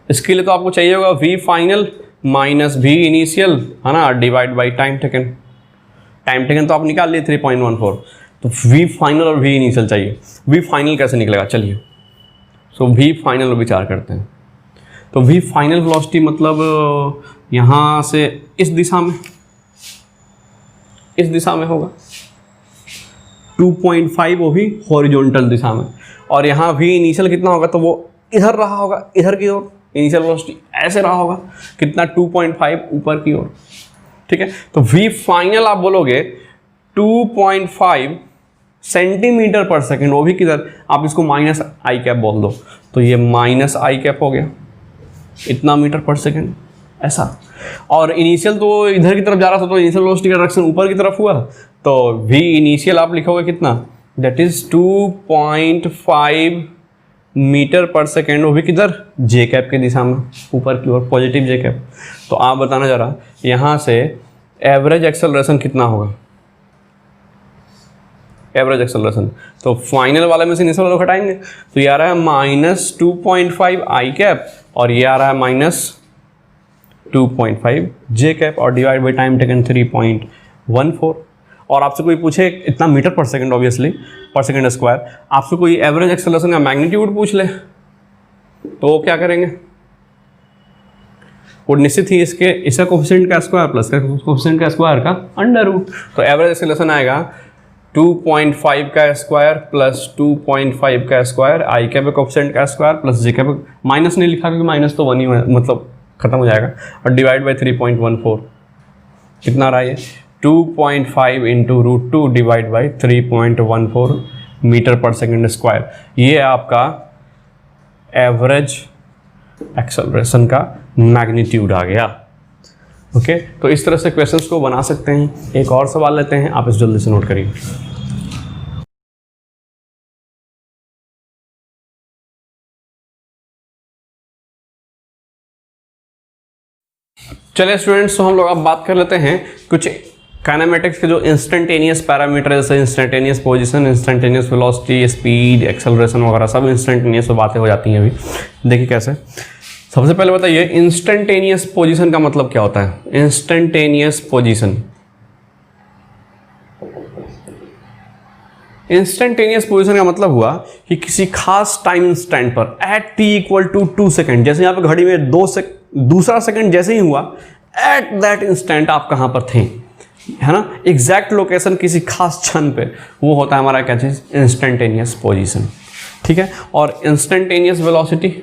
इसके लिए तो आपको चाहिए होगा v final minus v initial, है ना, divide by time taken. Time taken तो आप निकाल लिए 3.14, तो v फाइनल और v इनिशियल चाहिए। v फाइनल कैसे निकलेगा, चलिए सो v फाइनल विचार करते हैं। तो v फाइनल वेलोसिटी मतलब यहाँ से इस दिशा में होगा 2.5, वो भी हॉरिजॉन्टल दिशा में, और यहाँ v इनिशियल कितना होगा, तो वो इधर रहा होगा, इधर की ओर इनिशियल वेलोसिटी ऐसे रहा होगा, कितना 2.5 ऊपर की ओर, ठीक है। तो v फाइनल आप बोलोगे 2.5 सेंटीमीटर पर सेकेंड, वो भी किधर, आप इसको माइनस आई कैप बोल दो, तो ये माइनस आई कैप हो गया, इतना मीटर पर सेकेंड, ऐसा। और इनिशियल तो इधर की तरफ जा रहा था, तो इनिशियल वेलोसिटी का डायरेक्शन ऊपर की तरफ हुआ, तो v इनिशियल आप लिखोगे कितना, that is 2.5 metre per second, वो भी किधर, जे कैप की दिशा में, ऊपर की ओर, पॉजिटिव जे कैप। तो आप बताना जरा यहाँ से एवरेज एक्सेलरेशन कितना होगा, एवरेज एक्सेलरेशन, तो फाइनल वाले में से इनिशियल वाला घटाएंगे, तो ये आ रहा है -2.5 आई कैप और ये आ रहा है -2.5 जे कैप और डिवाइड बाई टाइम टेकन 3.14। और आपसे कोई पूछे इतना मीटर पर सेकंड, ऑब्वियसली पर सेकंड स्क्वायर, आपसे कोई एवरेज एक्सेलरेशन का मैग्नीट्यूड पूछ ले तो क्या करेंगे, वो निश्चित ही इसका कोफिशिएंट का स्क्वायर प्लस कोफिशिएंट का स्क्वायर का अंडर रूट, तो एवरेज एक्सेलरेशन आएगा 2.5 का स्क्वायर प्लस 2.5 का स्क्वायर, आई कैप कोफिशिएंट का square plus J cap, minus नहीं लिखा क्योंकि माइनस तो 1 ही मतलब खत्म हो जाएगा, और डिवाइड बाई 3.14, कितना रहा ये 2.5 into √2 divide by 3.14 metre per second square. ये आपका एवरेज एक्सेलरेशन का मैग्नीट्यूड आ गया। ओके, तो इस तरह से क्वेश्चंस को बना सकते हैं। एक और सवाल लेते हैं, आप इस जल्दी से नोट करिए। चलिए स्टूडेंट्स, तो हम लोग अब बात कर लेते हैं कुछ काइनेमेटिक्स के जो इंस्टेंटेनियस पैरामीटर, जैसे instantaneous position, instantaneous velocity, speed, acceleration वगैरह सब इंस्टेंटेनियस बातें हो जाती हैं। अभी देखिए कैसे। सबसे पहले बताइए इंस्टेंटेनियस पोजीशन का मतलब क्या होता है। इंस्टेंटेनियस पोजीशन, इंस्टेंटेनियस पोजीशन का मतलब हुआ कि किसी खास टाइम इंस्टेंट पर एट t = 2 सेकेंड, जैसे यहाँ पे घड़ी में दूसरा सेकंड जैसे ही हुआ, एट दैट इंस्टेंट आप कहाँ पर थे, है ना, एग्जैक्ट लोकेशन किसी खास क्षण पे, वो होता है हमारा क्या चीज़, इंस्टेंटेनियस पोजीशन। ठीक है, और इंस्टेंटेनियस वेलोसिटी,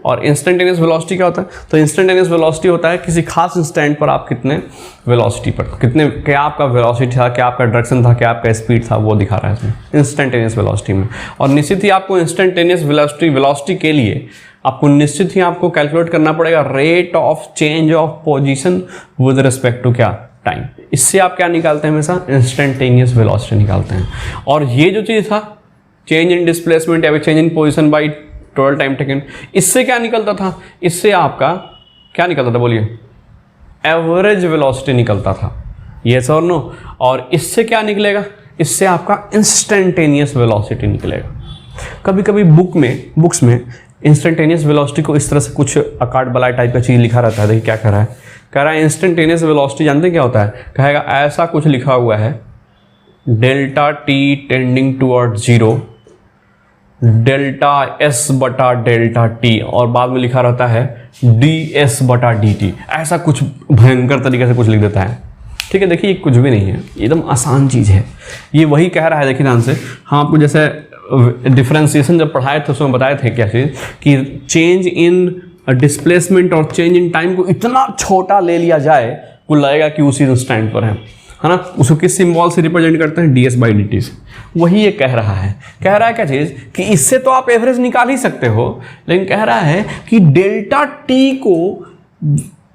और इंस्टेंटेनियस वेलोसिटी क्या होता है, तो इंस्टेंटेनियस वेलोसिटी होता है किसी खास इंस्टेंट पर आप कितने वेलोसिटी पर, कितने, क्या आपका वेलोसिटी था, क्या आपका डायरेक्शन था, क्या आपका स्पीड था, वो दिखा रहा है इसमें इंस्टेंटेनियस वेलोसिटी में। और निश्चित ही आपको इंस्टेंटेनियस वेलोसिटी के लिए आपको निश्चित ही आपको कैलकुलेट करना पड़ेगा rate of change of position with respect to क्या, टाइम। इससे आप क्या निकालते हैं, हमेशा इंस्टेंटेनियस वेलोसिटी निकालते हैं। और ये जो चीज़ था चेंज इन डिस्प्लेसमेंट या change in position by total time taken, इससे क्या निकलता था, इससे आपका क्या निकलता था, बोलिए, एवरेज वेलोसिटी निकलता था, यस और नो। और इससे क्या निकलेगा, इससे आपका इंस्टेंटेनियस वेलोसिटी निकलेगा। कभी कभी बुक्स में इंस्टेंटेनियस वेलोसिटी को इस तरह से कुछ अकार्ड बलाई टाइप का चीज़ लिखा रहता है। देखिए क्या कह रहा है इंस्टेंटेनियस वेलोसिटी, जानते हैं क्या होता है, कहेगा ऐसा कुछ लिखा हुआ है, delta T tending toward 0 delta S बटा डेल्टा टी, और बाद में लिखा रहता है डी एस बटा डी टी, ऐसा कुछ भयंकर तरीके से कुछ लिख देता है। ठीक है, देखिए ये कुछ भी नहीं है, एकदम आसान चीज़ है। ये वही कह रहा है, देखिए ध्यान से, हाँ आपको जैसे डिफरेंशिएशन जब पढ़ाए थे उसमें बताए थे क्या चीज़, कि चेंज इन डिस्प्लेसमेंट और चेंज इन टाइम को इतना छोटा ले लिया जाए, वो लगेगा कि उसी इंस्टेंट पर है ना। उसको किस सिंबल से रिप्रेजेंट करते हैं, ds/dt से। वही ये कह रहा है क्या चीज़, कि इससे तो आप एवरेज निकाल ही सकते हो, लेकिन कह रहा है कि डेल्टा टी को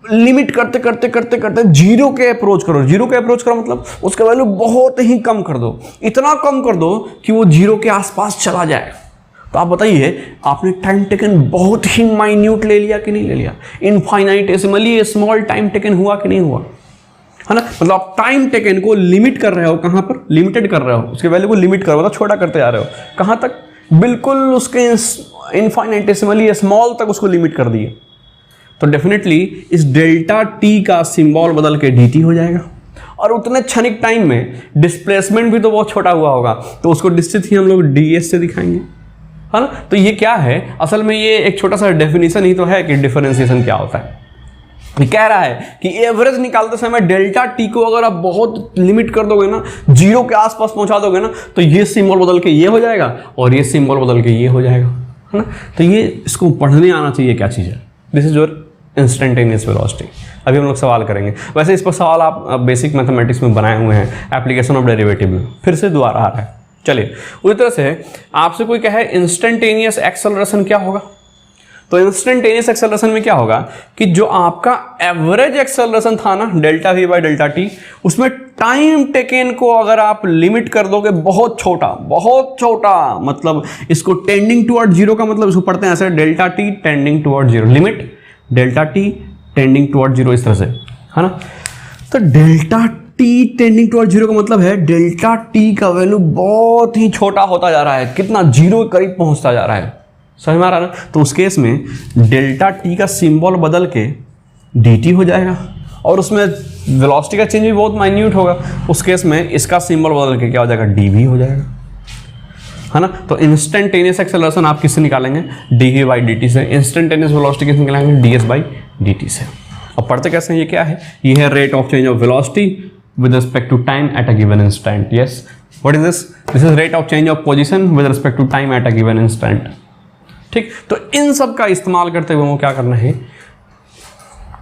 लिमिट करते जीरो के अप्रोच करो, मतलब उसका वैल्यू बहुत ही कम कर दो, इतना कम कर दो कि वो जीरो के आसपास चला जाए। तो आप बताइए, आपने टाइम टेकन बहुत ही माइन्यूट ले लिया कि नहीं ले लिया, इनफाइनाइटेसिमली स्मॉल टाइम टेकन हुआ कि नहीं हुआ, है ना। मतलब आप टाइम टेकन को लिमिट कर रहे हो, कहाँ पर लिमिटेड कर रहे हो, उसके वैल्यू को लिमिट कर रहे हो, मतलब छोटा करते जा रहे हो, कहाँ तक, बिल्कुल उसके इनफाइनाइटेसिमली स्मॉल तक उसको लिमिट कर दिए। तो डेफिनेटली इस डेल्टा टी का सिंबल बदल के dt हो जाएगा, और उतने क्षणिक टाइम में डिस्प्लेसमेंट भी तो बहुत छोटा हुआ होगा, तो उसको निश्चित ही हम लोग ds से दिखाएंगे, है ना। तो ये क्या है, असल में ये एक छोटा सा डेफिनेशन ही तो है कि डिफरेंशिएशन क्या होता है। कह रहा है कि एवरेज निकालते समय डेल्टा टी को अगर आप बहुत लिमिट कर दोगे ना, जीरो के आसपास पहुंचा दोगे ना, तो ये सिंबल बदल के ये हो जाएगा और ये सिंबल बदल के ये हो जाएगा, है ना। तो ये इसको पढ़ने आना चाहिए क्या चीज़ है, this is your instantaneous velocity. अभी हम लोग सवाल करेंगे, वैसे इस पर सवाल आप बेसिक मैथमेटिक्स में बनाए हुए हैं, एप्लीकेशन ऑफ डेरिवेटिव में, फिर से दोबारा आ रहा है। चलिए, उसी तरह से आपसे कोई कहे इंस्टेंटेनियस एक्सेलरेशन क्या होगा, तो इंस्टेंटेनियस एक्सेलरेशन में क्या होगा कि जो आपका एवरेज एक्सेलरेशन था ना delta we by delta T, उसमें टाइम टेकन को अगर आप लिमिट कर दोगे बहुत छोटा, मतलब इसको टेंडिंग टुवर्ड जीरो का मतलब इसको पढ़ते हैं ऐसे, delta T tending toward zero, limit delta T tending toward zero, इस तरह से, है ना। तो delta T tending toward zero का मतलब है डेल्टा टी का वैल्यू बहुत ही छोटा होता जा रहा है, कितना, जीरो के करीब पहुंचता जा रहा है, समझ में आ रहा है ना। तो उस केस में डेल्टा टी का सिंबल बदल के dt हो जाएगा और उसमें वेलोसिटी का चेंज भी बहुत माइन्यूट होगा, उस केस में इसका सिंबल बदल के क्या हो जाएगा, dv हो जाएगा, है ना। तो इंस्टेंटेनियस एक्सेलरेशन आप किससे निकालेंगे, dv बाई dt से, इंस्टेंटेनियस वेलोसिटी किससे निकालेंगे, ds बाई dt से। अब पढ़ते कैसे हैं, ये क्या है, ये है rate of change of velocity with respect to time at a given instant. Yes, what is this, this is rate of change of position with respect to time at a given instant. ठीक, तो इन सब का इस्तेमाल करते हुए वो क्या करना है,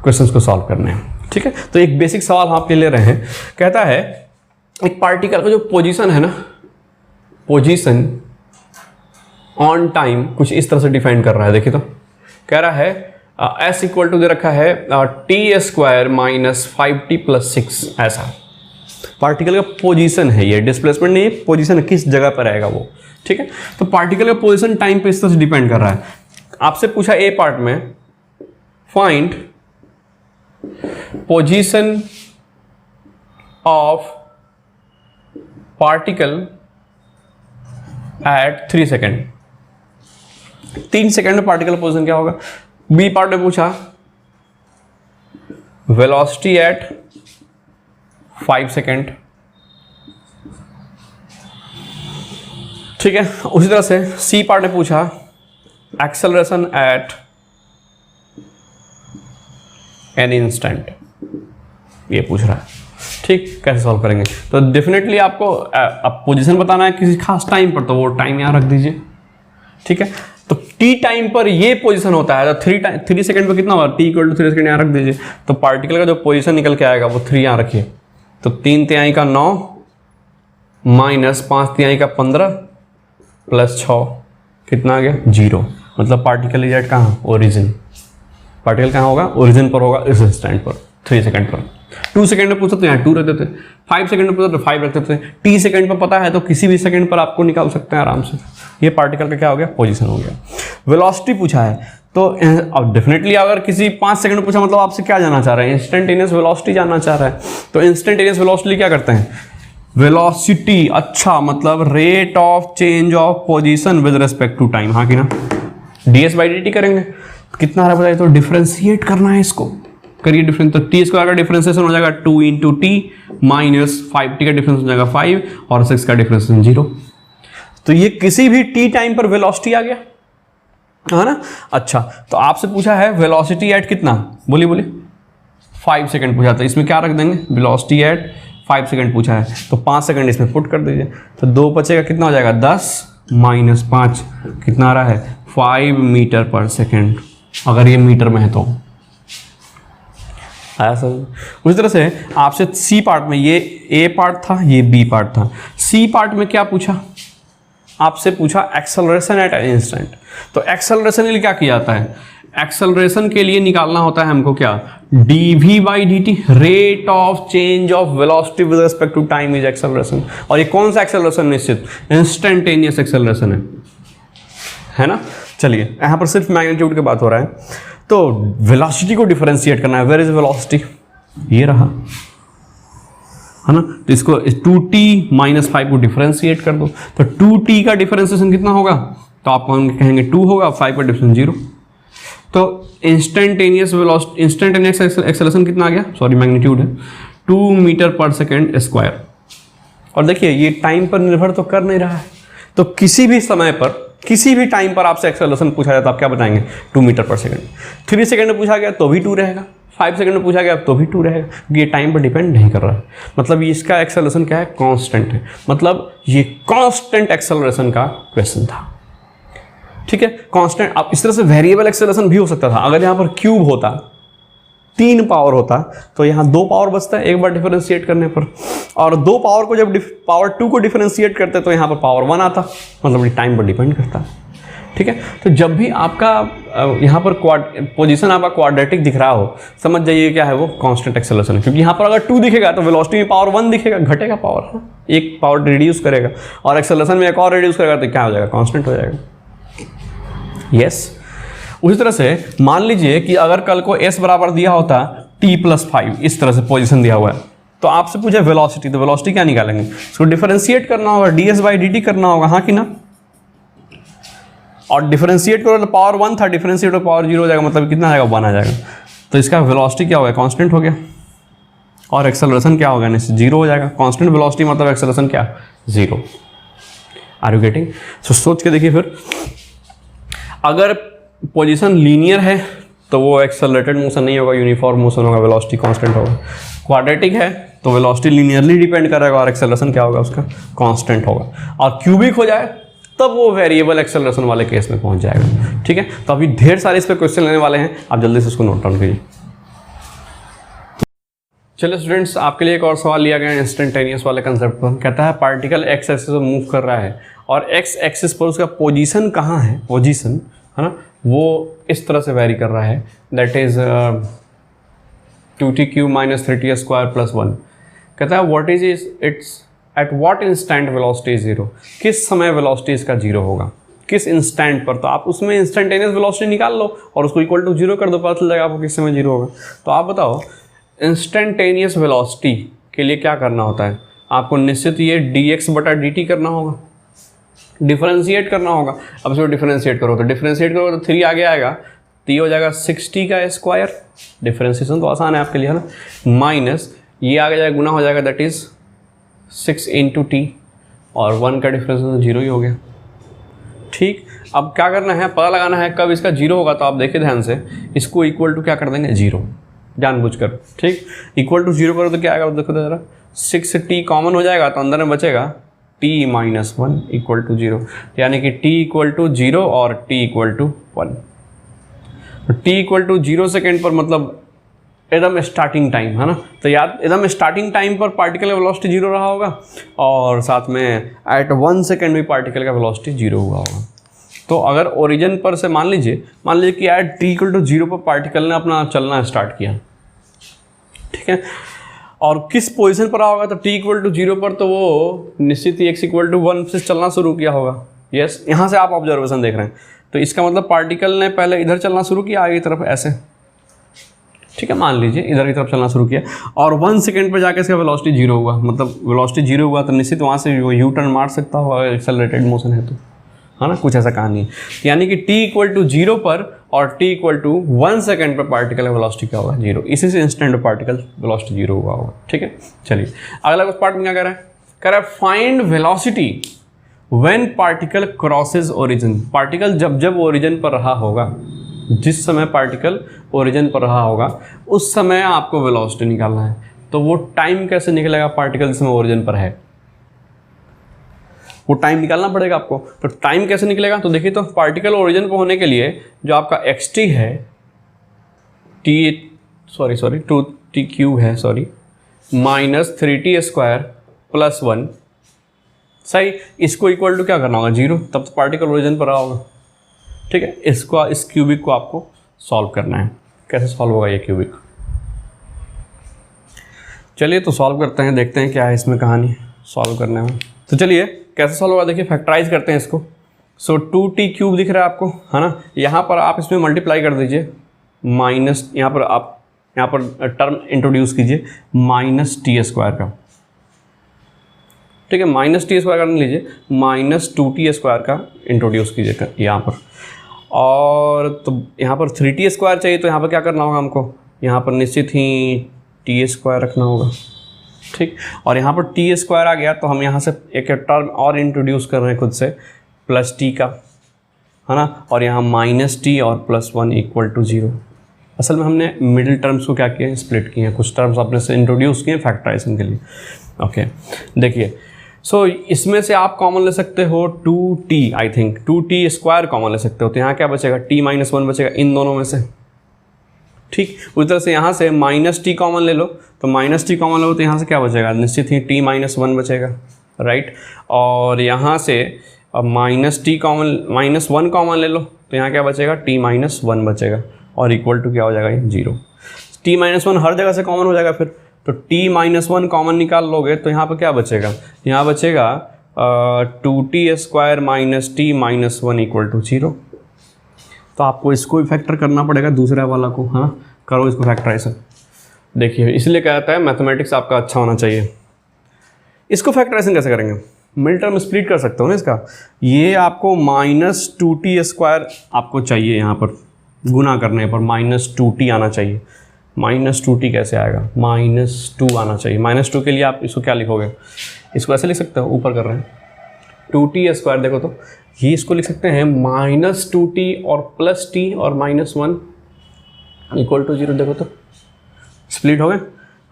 क्वेश्चंस को सॉल्व करने हैं। ठीक है, तो एक बेसिक सवाल आपके ले रहे हैं, कहता है एक पार्टिकल का जो पोजीशन है ना, पोजीशन ऑन टाइम कुछ इस तरह से डिफाइन कर रहा है। देखिए तो कह रहा है s इक्वल टू दे रखा है T square minus 5t plus 6, ऐसा पार्टिकल का पोजीशन है, ये डिस्प्लेसमेंट नहीं है, पोजीशन किस जगह पर रहेगा वो। ठीक है, तो पार्टिकल का पोजीशन टाइम पे इस तरह से डिपेंड कर रहा है। आपसे पूछा ए पार्ट में, find position of particle at 3 second, 3 second में पार्टिकल पोजीशन क्या होगा। बी पार्ट में पूछा वेलोसिटी एट 5 सेकेंड, ठीक है। उसी तरह से सी पार्ट ने पूछा एक्सेलरेशन एट एन इंस्टेंट, ये पूछ रहा है। ठीक, कैसे सॉल्व करेंगे, तो डेफिनेटली आपको अब पोजीशन बताना है किसी खास टाइम पर, तो वो टाइम यहाँ रख दीजिए। ठीक है, तो टी टाइम पर ये पोजीशन होता है, तो 3 सेकेंड पर कितना होगा, टी इक्वल टू 3 सेकेंड यहाँ रख दीजिए। तो पार्टिकल का जो पोजीशन निकल के आएगा वो 3 यहाँ रखिए, तो 3 तिहाई का 9 माइनस 5 तिहाई का 15 प्लस 6 कितना आ गया, 0। मतलब पार्टिकल इज एट कहाँ, ओरिजिन, पार्टिकल कहाँ होगा, ओरिजिन पर होगा, इस स्टैंड पर 3 सेकेंड पर। 2 सेकेंड में पूछते तो यहाँ 2 रख देते, 5 सेकेंड में पूछते तो 5 रख देते, टी सेकेंड पर पता है तो किसी भी सेकेंड पर आपको निकाल सकते हैं आराम से। ये पार्टिकल का क्या हो गया, पोजीशन हो गया। वेलोसिटी पूछा है, तो अब डेफिनेटली अगर किसी 5 सेकंड पूछा मतलब आपसे क्या जानना चाह रहे हैं, इंस्टेंटेनियस वेलोसिटी जानना चाह रहा है। तो इंस्टेंटेनियस वेलोसिटी क्या करते हैं, वेलोसिटी, अच्छा मतलब rate of change of position with respect to time, हाँ कि ना, ds बाई dt करेंगे, कितना आ रहा है बताइए, तो डिफरेंशिएट करना है इसको, करिए डिफरेंस। तो टी स्क्वायर का डिफरेंशिएशन हो जाएगा 2 इंटू टी माइनस 5t का डिफरेंस हो जाएगा 5 और 6 का डिफरेंशिएशन 0। तो ये किसी भी टी टाइम पर वेलोसिटी आ गया, है ना। अच्छा, तो आपसे पूछा है वेलोसिटी एट कितना, बोलिए 5 सेकंड पूछा, तो इसमें क्या रख देंगे, वेलोसिटी एट 5 सेकंड पूछा है, तो 5 सेकंड इसमें पुट कर दीजिए, तो 2 बचेगा, कितना हो जाएगा 10 माइनस 5 कितना आ रहा है 5 मीटर पर सेकंड, अगर ये मीटर में है तो आया सर। उसी तरह से आपसे सी पार्ट में, ये ए पार्ट था, ये बी पार्ट था, सी पार्ट में क्या पूछा, आपसे पूछा एक्सेलरेशन एट एन इंस्टेंट। तो एक्सेलरेशन के लिए क्या किया जाता है, एक्सेलरेशन के लिए निकालना होता है हमको क्या, dv by dt, rate of change of velocity with respect to time is acceleration. और ये कौन सा एक्सेलरेशन, निश्चित इंस्टेंटेनियस एक्सेलरेशन है ना। चलिए यहाँ पर सिर्फ मैग्नीट्यूड की बात हो रहा है, तो वेलोसिटी को डिफरेंशिएट करना है, वेयर इज वेलोसिटी, ये रहा, है ना। तो इसको 2t माइनस 5 को डिफरेंशिएट कर दो, तो 2t का डिफरेंशिएशन कितना होगा, तो आप कहेंगे 2 होगा, 5 का डिफरेंस 0। तो इंस्टेंटेनियस वेलोसिटी, इंस्टेंटेनियस एक्सेलरेशन कितना आ गया, सॉरी मैग्नीट्यूड है 2 मीटर पर सेकेंड स्क्वायर। और देखिए ये टाइम पर निर्भर तो कर नहीं रहा है, तो किसी भी समय पर, किसी भी टाइम पर आपसे एक्सेलरेशन पूछा जाए तो आप क्या बताएंगे, 2 मीटर पर सेकेंड। 3 सेकेंड में पूछा गया तो भी 2 रहेगा, 5 सेकंड में पूछा गया तो भी 2 रहेगा, क्योंकि ये टाइम पर डिपेंड नहीं कर रहा है। मतलब इसका एक्सेलरेशन क्या है, कांस्टेंट है, मतलब ये कांस्टेंट एक्सेलरेशन का क्वेश्चन था। ठीक है, कांस्टेंट। अब इस तरह से वेरिएबल एक्सेलरेशन भी हो सकता था, अगर यहाँ पर क्यूब होता, 3 पावर होता, तो यहाँ 2 पावर बचता है एक बार डिफरेंशिएट करने पर, और 2 पावर को जब पावर 2 को डिफरेंशिएट करते तो यहाँ पर पावर 1 आता, मतलब ये टाइम पर डिपेंड करता है। ठीक है। तो जब भी आपका यहाँ पर पोजीशन आपका क्वाड्रेटिक दिख रहा हो, समझ जाइए क्या है वो कांस्टेंट एक्सेलरेशन है, क्योंकि यहाँ पर अगर 2 दिखेगा तो वेलोसिटी में पावर 1 दिखेगा, घटेगा पावर, एक पावर रिड्यूस करेगा, और एक्सेलरेशन में एक और रिड्यूस करेगा तो क्या हो जाएगा, कांस्टेंट हो जाएगा। यस उसी तरह से मान लीजिए कि अगर कल को s बराबर दिया होता t+5, इस तरह से पोजीशन दिया हुआ है, तो आपसे पूछे वेलोसिटी, तो वेलोसिटी क्या निकालेंगे, इसको डिफरेंशिएट करना होगा, ds/dt करना होगा, हाँ कि ना। और डिफरेंशिएट करो तो पावर 1 था, डिफरेंशिएट तो पावर 0 हो जाएगा, मतलब कितना आ जाएगा, 1 आ जाएगा। तो इसका वेलोसिटी क्या हो गया, कांस्टेंट हो गया। और एक्सेलरेशन क्या होगा, 0 हो जाएगा। कांस्टेंट वेलोसिटी मतलब एक्सेलरेशन क्या, 0। Are you getting? सो सोच के देखिए फिर, अगर पोजीशन लीनियर है तो वो एक्सेलरेटेड मोशन नहीं होगा, यूनिफॉर्म मोशन होगा, वेलोसिटी कांस्टेंट होगा। क्वाड्रेटिक है तो वेलोसिटी लीनियरली डिपेंड करेगा और एक्सेलरेशन क्या होगा उसका, कांस्टेंट होगा। और क्यूबिक हो जाए तब वो वेरिएबल एक्सेलरेशन वाले केस में पहुंच जाएगा। ठीक है, तो अभी ढेर सारे इस पर क्वेश्चन लेने वाले हैं, आप जल्दी से उसको नोट डाउन कीजिए। चलिए स्टूडेंट्स, आपके लिए एक और सवाल लिया गया है इंस्टेंटेनियस वाले कंसेप्ट पर। कहता है पार्टिकल एक्स एक्सिस पर मूव कर रहा है और एक्स एक्सिस पर उसका पोजीशन कहाँ है, पोजीशन है ना, वो इस तरह से वेरी कर रहा है, दैट इज 2t³ - 3t² + 1। कहता है what is it's at what instant velocity is 0, किस समय वेलोसिटी इसका 0 होगा, किस इंस्टेंट पर। तो आप उसमें इंस्टेंटेनियस वेलोसिटी निकाल लो और उसको इक्वल टू 0 कर दो, पता चल जाएगा आपको किस समय 0 होगा। तो आप बताओ इंस्टेंटेनियस वेलोसिटी के लिए क्या करना होता है, आपको निश्चित ये dx/dt करना होगा, डिफरेंशिएट करना होगा। अब इसको डिफरेंशिएट करो तो 3 आगे आएगा, तो ये हो जाएगा 6t², डिफरेंशिएशन तो आसान है आपके लिए, है ना, माइनस ये आगे जाएगा, गुना हो जाएगा, दैट इज 6 × t, और 1 का डिफरेंस तो 0 ही हो गया। ठीक, अब क्या करना है, पता लगाना है कब इसका 0 होगा। तो आप देखिए ध्यान से, इसको इक्वल टू क्या कर देंगे, 0, जानबूझकर। ठीक, इक्वल टू 0 करो तो क्या आएगा, देखो जरा, 6t कॉमन हो जाएगा तो अंदर में बचेगा t - 1 इक्वल टू 0, यानी कि t इक्वल टू 0 और t equal to 1। t equal to 0 second पर मतलब एकदम स्टार्टिंग टाइम, है ना। तो याद, एकदम स्टार्टिंग टाइम पर पार्टिकल का वेलोसिटी 0 रहा होगा, और साथ में एट 1 सेकेंड भी पार्टिकल का वेलोसिटी 0 हुआ होगा। तो अगर ओरिजिन पर से मान लीजिए कि एट t इक्वल टू 0 पर पार्टिकल ने अपना चलना स्टार्ट किया, ठीक है, और किस पोजीशन पर रहा होगा, तो t इक्वल टू 0 पर तो वो निश्चित ही x इक्वल टू 1 से चलना शुरू किया होगा। यस, यहाँ से आप ऑब्जर्वेशन देख रहे हैं, तो इसका मतलब पार्टिकल ने पहले इधर चलना शुरू किया, आगे की तरफ ऐसे, ठीक है, मान लीजिए इधर की तरफ चलना शुरू किया, और 1 सेकेंड पर जाकर इसका वेलोसिटी 0 हुआ, मतलब वेलोसिटी 0 हुआ तो निश्चित वहाँ से वो यू टर्न मार सकता होगा, एक्सेलरेटेड मोशन है तो, है ना, कुछ ऐसा कहानी है। यानी कि t इक्वल टू 0 पर और t इक्वल टू 1 सेकेंड पर पार्टिकल का वेलोसिटी क्या होगा, 0। इसी से इंस्टेंट पर पार्टिकल वेलोसिटी 0 हुआ होगा। ठीक है, चलिए अगला उस पार्ट में क्या कह रहा है find velocity when particle crosses origin. Particle जब ओरिजिन पर रहा होगा, जिस समय पार्टिकल ओरिजिन पर रहा होगा उस समय आपको वेलोसिटी निकालना है। तो वो टाइम कैसे निकलेगा, पार्टिकल जिस समय ओरिजिन पर है वो टाइम निकालना पड़ेगा आपको। तो टाइम कैसे निकलेगा, तो देखिए, तो पार्टिकल ओरिजिन पर होने के लिए जो आपका xt है, 2t³ है, माइनस 3t² + 1, सही, इसको इक्वल टू क्या करना होगा, 0, तब तो पार्टिकल ओरिजिन पर रहा होगा। ठीक है, इस क्यूबिक को आपको सॉल्व करना है। कैसे सॉल्व होगा ये क्यूबिक, चलिए तो सॉल्व करते हैं, देखते हैं क्या है इसमें कहानी सॉल्व करने में। तो चलिए कैसे सॉल्व होगा, देखिए फैक्टराइज करते हैं इसको। सो 2t³ दिख रहा है आपको, है ना, यहाँ पर आप इसमें मल्टीप्लाई कर दीजिए, माइनस यहाँ पर आप टर्म इंट्रोड्यूस कीजिए -t² का, ठीक है, -t² का नहीं लीजिए, -2t² का इंट्रोड्यूस कीजिए यहाँ पर। और तो यहाँ पर 3t² चाहिए, तो यहाँ पर क्या करना होगा हमको, यहाँ पर निश्चित ही t² रखना होगा। ठीक, और यहाँ पर t² आ गया तो हम यहाँ से एक टर्म और इंट्रोड्यूस कर रहे हैं खुद से, +t का, है ना, और यहाँ -t और +1 इक्वल टू 0। असल में हमने मिडिल टर्म्स को क्या किया है, स्प्लिट किए हैं, कुछ टर्म्स अपने से इंट्रोड्यूस किए फैक्टराइजेशन के लिए। ओके, देखिए, सो इसमें से आप कॉमन ले सकते हो 2t, I think 2t² common ले सकते हो, तो यहाँ क्या बचेगा, t - 1 बचेगा इन दोनों में से। ठीक, उस तरह से यहाँ से -t कॉमन ले लो, तो -t कॉमन लो तो यहाँ से क्या बचेगा, निश्चित ही t - 1 बचेगा, राइट। और यहाँ से अब माइनस टी कॉमन, -1 कॉमन ले लो तो यहाँ क्या बचेगा, t-1 बचेगा और इक्वल टू क्या हो जाएगा, ये 0। t-1 हर जगह से कॉमन हो जाएगा फिर, तो t-1 कॉमन निकाल लोगे तो यहाँ पर क्या बचेगा, यहाँ बचेगा 2t² - t-1 इक्वल टू 0। तो आपको इसको भी फैक्टर करना पड़ेगा दूसरा वाला को, है ना, करो इसको फैक्टराइज। देखिए इसलिए कहता है मैथमेटिक्स आपका अच्छा होना चाहिए। इसको फैक्टराइजेशन कैसे करेंगे, मिड टर्म स्प्लिट कर सकते हो ना इसका। ये आपको -2t² आपको चाहिए, यहाँ पर गुना करने पर -2t आना चाहिए। -2t कैसे आएगा, -2 आना चाहिए। -2 के लिए आप इसको क्या लिखोगे, इसको ऐसे लिख सकते हो, ऊपर कर रहे हैं 2t², देखो तो ये इसको लिख सकते हैं -2t और +t और -1 इक्वल टू 0। देखो तो स्प्लिट हो गए,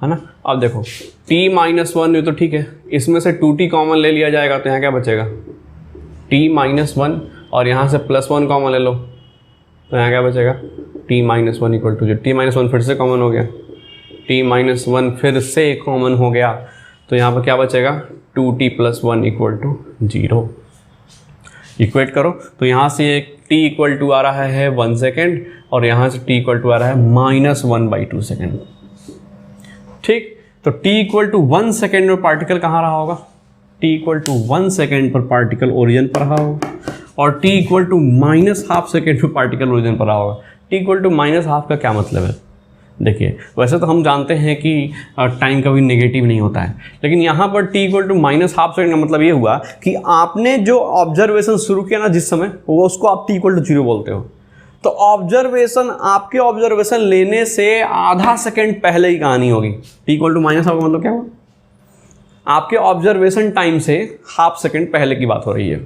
है ना। अब देखो t-1 ये तो ठीक है, इसमें से 2t कॉमन ले लिया जाएगा तो यहाँ क्या बचेगा, t-1 और यहाँ से +1 कॉमन ले लो तो यहाँ क्या बचेगा, t-1 इक्वल टू 0। t-1 फिर से कॉमन हो गया, t-1 फिर से कॉमन हो गया तो यहाँ पर क्या बचेगा, 2t + 1 इक्वल टू 0। इक्वेट करो तो यहाँ से एक t इक्वल टू आ रहा है 1 सेकेंड और यहाँ से t इक्वल टू आ रहा है -1/2 सेकेंड। ठीक, तो t इक्वल टू 1 सेकेंड में पार्टिकल कहाँ रहा होगा, t इक्वल टू 1 सेकेंड पर पार्टिकल ओरिजिन पर रहा होगा और t इक्वल टू -½ सेकेंड पर पार्टिकल ओरिजिन पर रहा होगा। t इक्वल टू -½ का क्या मतलब है, देखिए वैसे तो हम जानते हैं कि टाइम कभी नेगेटिव नहीं होता है, लेकिन यहाँ पर t इक्वल टू -½ सेकेंड का मतलब ये हुआ कि आपने जो ऑब्जर्वेशन शुरू किया ना जिस समय, वो उसको आप t इक्वल टू 0 बोलते हो। तो ऑब्जर्वेशन, आपके ऑब्जर्वेशन लेने से ½ सेकेंड पहले ही कहानी होगी। t इक्वल टू -½ का मतलब क्या हुआ, आपके ऑब्जर्वेशन टाइम से ½ सेकेंड पहले की बात हो रही है।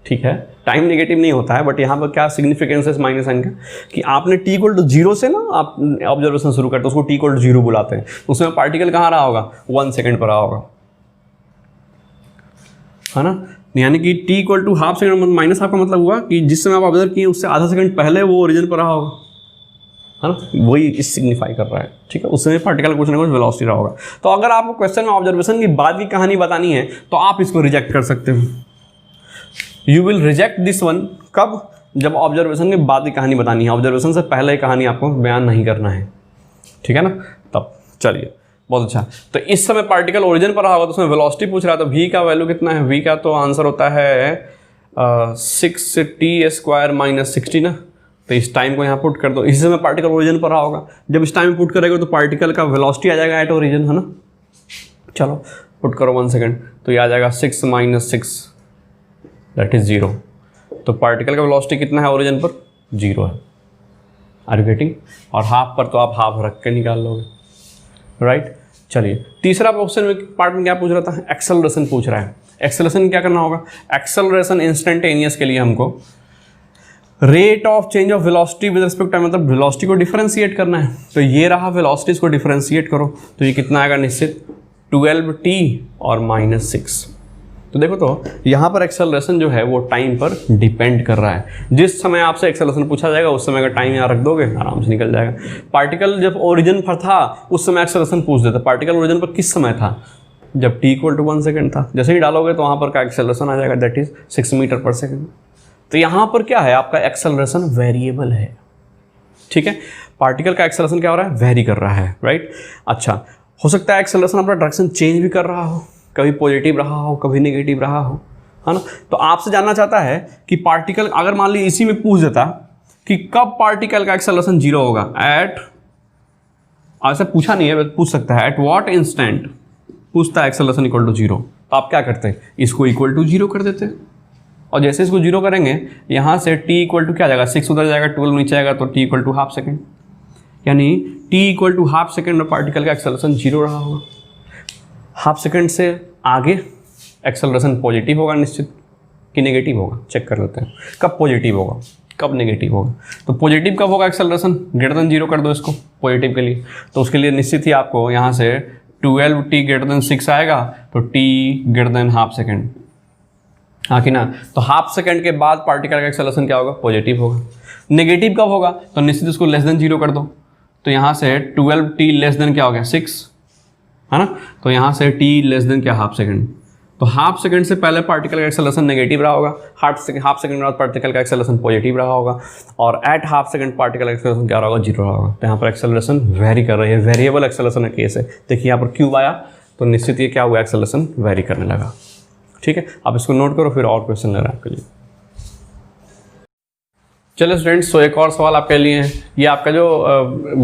ठीक है, टाइम नेगेटिव नहीं होता है, बट यहाँ पर क्या सिग्निफिकेंस है इस माइनस साइन का, कि आपने t इक्वल टू 0 से ना आप ऑब्जर्वेशन शुरू करते हो, उसको t इक्वल टू 0 बुलाते हैं। उसमें पार्टिकल कहाँ रहा होगा, 1 सेकेंड पर रहा होगा, है ना। यानी कि t इक्वल टू ½ सेकेंड -½ का मतलब हुआ कि जिस समय आप ऑब्जर्व किए उससे ½ सेकेंड पहले वो ओरिजिन पर रहा होगा, है ना, वही इस सिग्निफाई कर रहा है। ठीक है, उस समय पार्टिकल कुछ ना कुछ वेलोसिटी रहा होगा। तो अगर आपको क्वेश्चन में ऑब्जर्वेशन की बाद की कहानी बतानी है तो आप इसको रिजेक्ट कर सकते हो। You will reject this one, कब, जब ऑब्जर्वेशन के बाद की कहानी बतानी है, ऑब्जर्वेशन से पहले की कहानी आपको बयान नहीं करना है। ठीक है ना, तब चलिए बहुत अच्छा। तो इस समय पार्टिकल ओरिजिन पर रहा होगा तो उसमें वेलोसिटी पूछ रहा है, तो v का वैल्यू कितना है, v का तो आंसर होता है 6t² - 60 ना। तो इस टाइम को यहाँ पुट कर दो, इसी समय पार्टिकल ओरिजिन पर रहा होगा। जब इस टाइम पुट करेगा तो पार्टिकल का वेलोसिटी आ जाएगा एट ओरिजिन, है ना। चलो पुट करो 1 सेकेंड, तो ये आ जाएगा 6 - 6 दैट इज 0। तो पार्टिकल का वेलोसिटी कितना है ओरिजिन पर, 0 है। आर यू गेटिंग, और हाफ पर तो आप हाफ रख के निकाल लोगे, राइट। चलिए तीसरा क्वेश्चन में पार्ट में क्या पूछ रहा था, एक्सेलरेशन पूछ रहा है। एक्सेलरेशन क्या करना होगा, एक्सेलरेशन इंस्टेंटेनियस के लिए हमको rate of change of velocity with respect time, मतलब वेलोसिटी को डिफरेंशिएट करना है। तो ये रहा वेलोसिटी, इसको डिफरेंशिएट करो तो ये कितना आएगा, निश्चित 12t और -6। तो देखो तो यहाँ पर एक्सेलरेशन जो है वो टाइम पर डिपेंड कर रहा है। जिस समय आपसे एक्सेलरेशन पूछा जाएगा उस समय का टाइम यहाँ रख दोगे, आराम से निकल जाएगा। पार्टिकल जब ओरिजिन पर था उस समय एक्सेलरेशन पूछ देता, पार्टिकल ओरिजिन पर किस समय था, जब t इक्वल टू 1 सेकेंड था। जैसे ही डालोगे तो वहाँ पर का एक्सेलरेशन आ जाएगा, that is 6 metre per second. तो यहाँ पर क्या है, आपका एक्सेलरेशन वेरिएबल है। ठीक है, पार्टिकल का एक्सेलरेशन क्या हो रहा है, वेरी कर रहा है, राइट। अच्छा, हो सकता है एक्सेलरेशन अपना डायरेक्शन चेंज भी कर रहा हो, कभी पॉजिटिव रहा हो कभी नेगेटिव रहा हो, है ना। तो आपसे जानना चाहता है कि पार्टिकल, अगर मान लीजिए इसी में पूछ देता कि कब पार्टिकल का एक्सेलरेशन 0 होगा, एट, ऐसा पूछा नहीं है, पूछ सकता है एट व्हाट इंस्टेंट, पूछता है एक्सेलरेशन इक्वल टू 0, तो आप क्या करते हैं, इसको इक्वल टू 0 कर देते हैं। और जैसे इसको 0 करेंगे यहाँ से t इक्वल टू क्या जाएगा, 6 उधर जाएगा, 12 नीचे आएगा, तो t इक्वल टू ½ सेकेंड, यानी t इक्वल टू ½ सेकेंड में पार्टिकल का एक्सेलरेशन 0 रहा होगा। ½ सेकेंड से आगे एक्सेलरेशन पॉजिटिव होगा निश्चित कि नेगेटिव होगा, चेक कर लेते हैं कब पॉजिटिव होगा कब नेगेटिव होगा। तो पॉजिटिव कब होगा, एक्सेलरेशन ग्रेटर देन 0 कर दो इसको पॉजिटिव के लिए। तो उसके लिए निश्चित ही आपको यहाँ से 12t ग्रेटर देन 6 आएगा, तो t ग्रेटर देन ½ सेकेंड, हाँ कि ना। तो ½ सेकेंड के बाद पार्टिकल का एक्सेलरेशन क्या होगा, पॉजिटिव होगा। नेगेटिव कब होगा, तो निश्चित इसको लेस देन 0 कर दो, तो यहाँ से 12t लेस देन क्या हो गया, 6, है ना। तो यहाँ से t लेस देन क्या, ½ सेकेंड, तो तो हाफ सेकंड से पहले पार्टिकल का एक्सेलरेशन नेगेटिव रहा होगा, हाफ सेकंड बाद पार्टिकल का एक्सेलरेशन पॉजिटिव रहा होगा, और एट हाफ सेकंड पार्टिकल का एक्सेलरेशन क्या रहा होगा, 0 रहा होगा। तो यहाँ पर एक्सेलरेशन वेरी कर रही है, वेरिएबल एक्सेलरेशन का केस है। देखिए यहाँ पर क्यूब आया तो निश्चित ये क्या हुआ, एक्सेलरेशन वेरी करने लगा। ठीक है, आप इसको नोट करो, फिर और क्वेश्चन ले रहे हैं आपके लिए। चलो स्टूडेंट्स, तो एक और सवाल आपके लिए है। ये आपका जो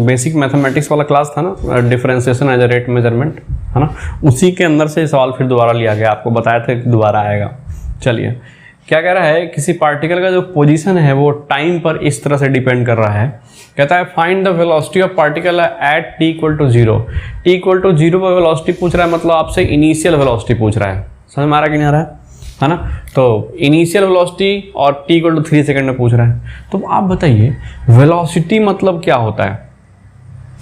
बेसिक मैथमेटिक्स वाला क्लास था ना, differentiation as a rate measurement, है ना, उसी के अंदर से सवाल फिर दोबारा लिया गया। आपको बताया था कि दोबारा आएगा। चलिए, क्या कह रहा है, किसी पार्टिकल का जो पोजीशन है वो टाइम पर इस तरह से डिपेंड कर रहा है। कहता है find the velocity of particle at t = 0। t = 0 पर वेलोसिटी पूछ रहा है, मतलब आपसे इनिशियल वेलोसिटी पूछ रहा है। समझ में आ रहा है कि नहीं आ रहा है ना? तो इनिशियल वेलोसिटी और t = 3 सेकंड में पूछ रहा है। तो आप बताइए वेलोसिटी मतलब क्या होता है?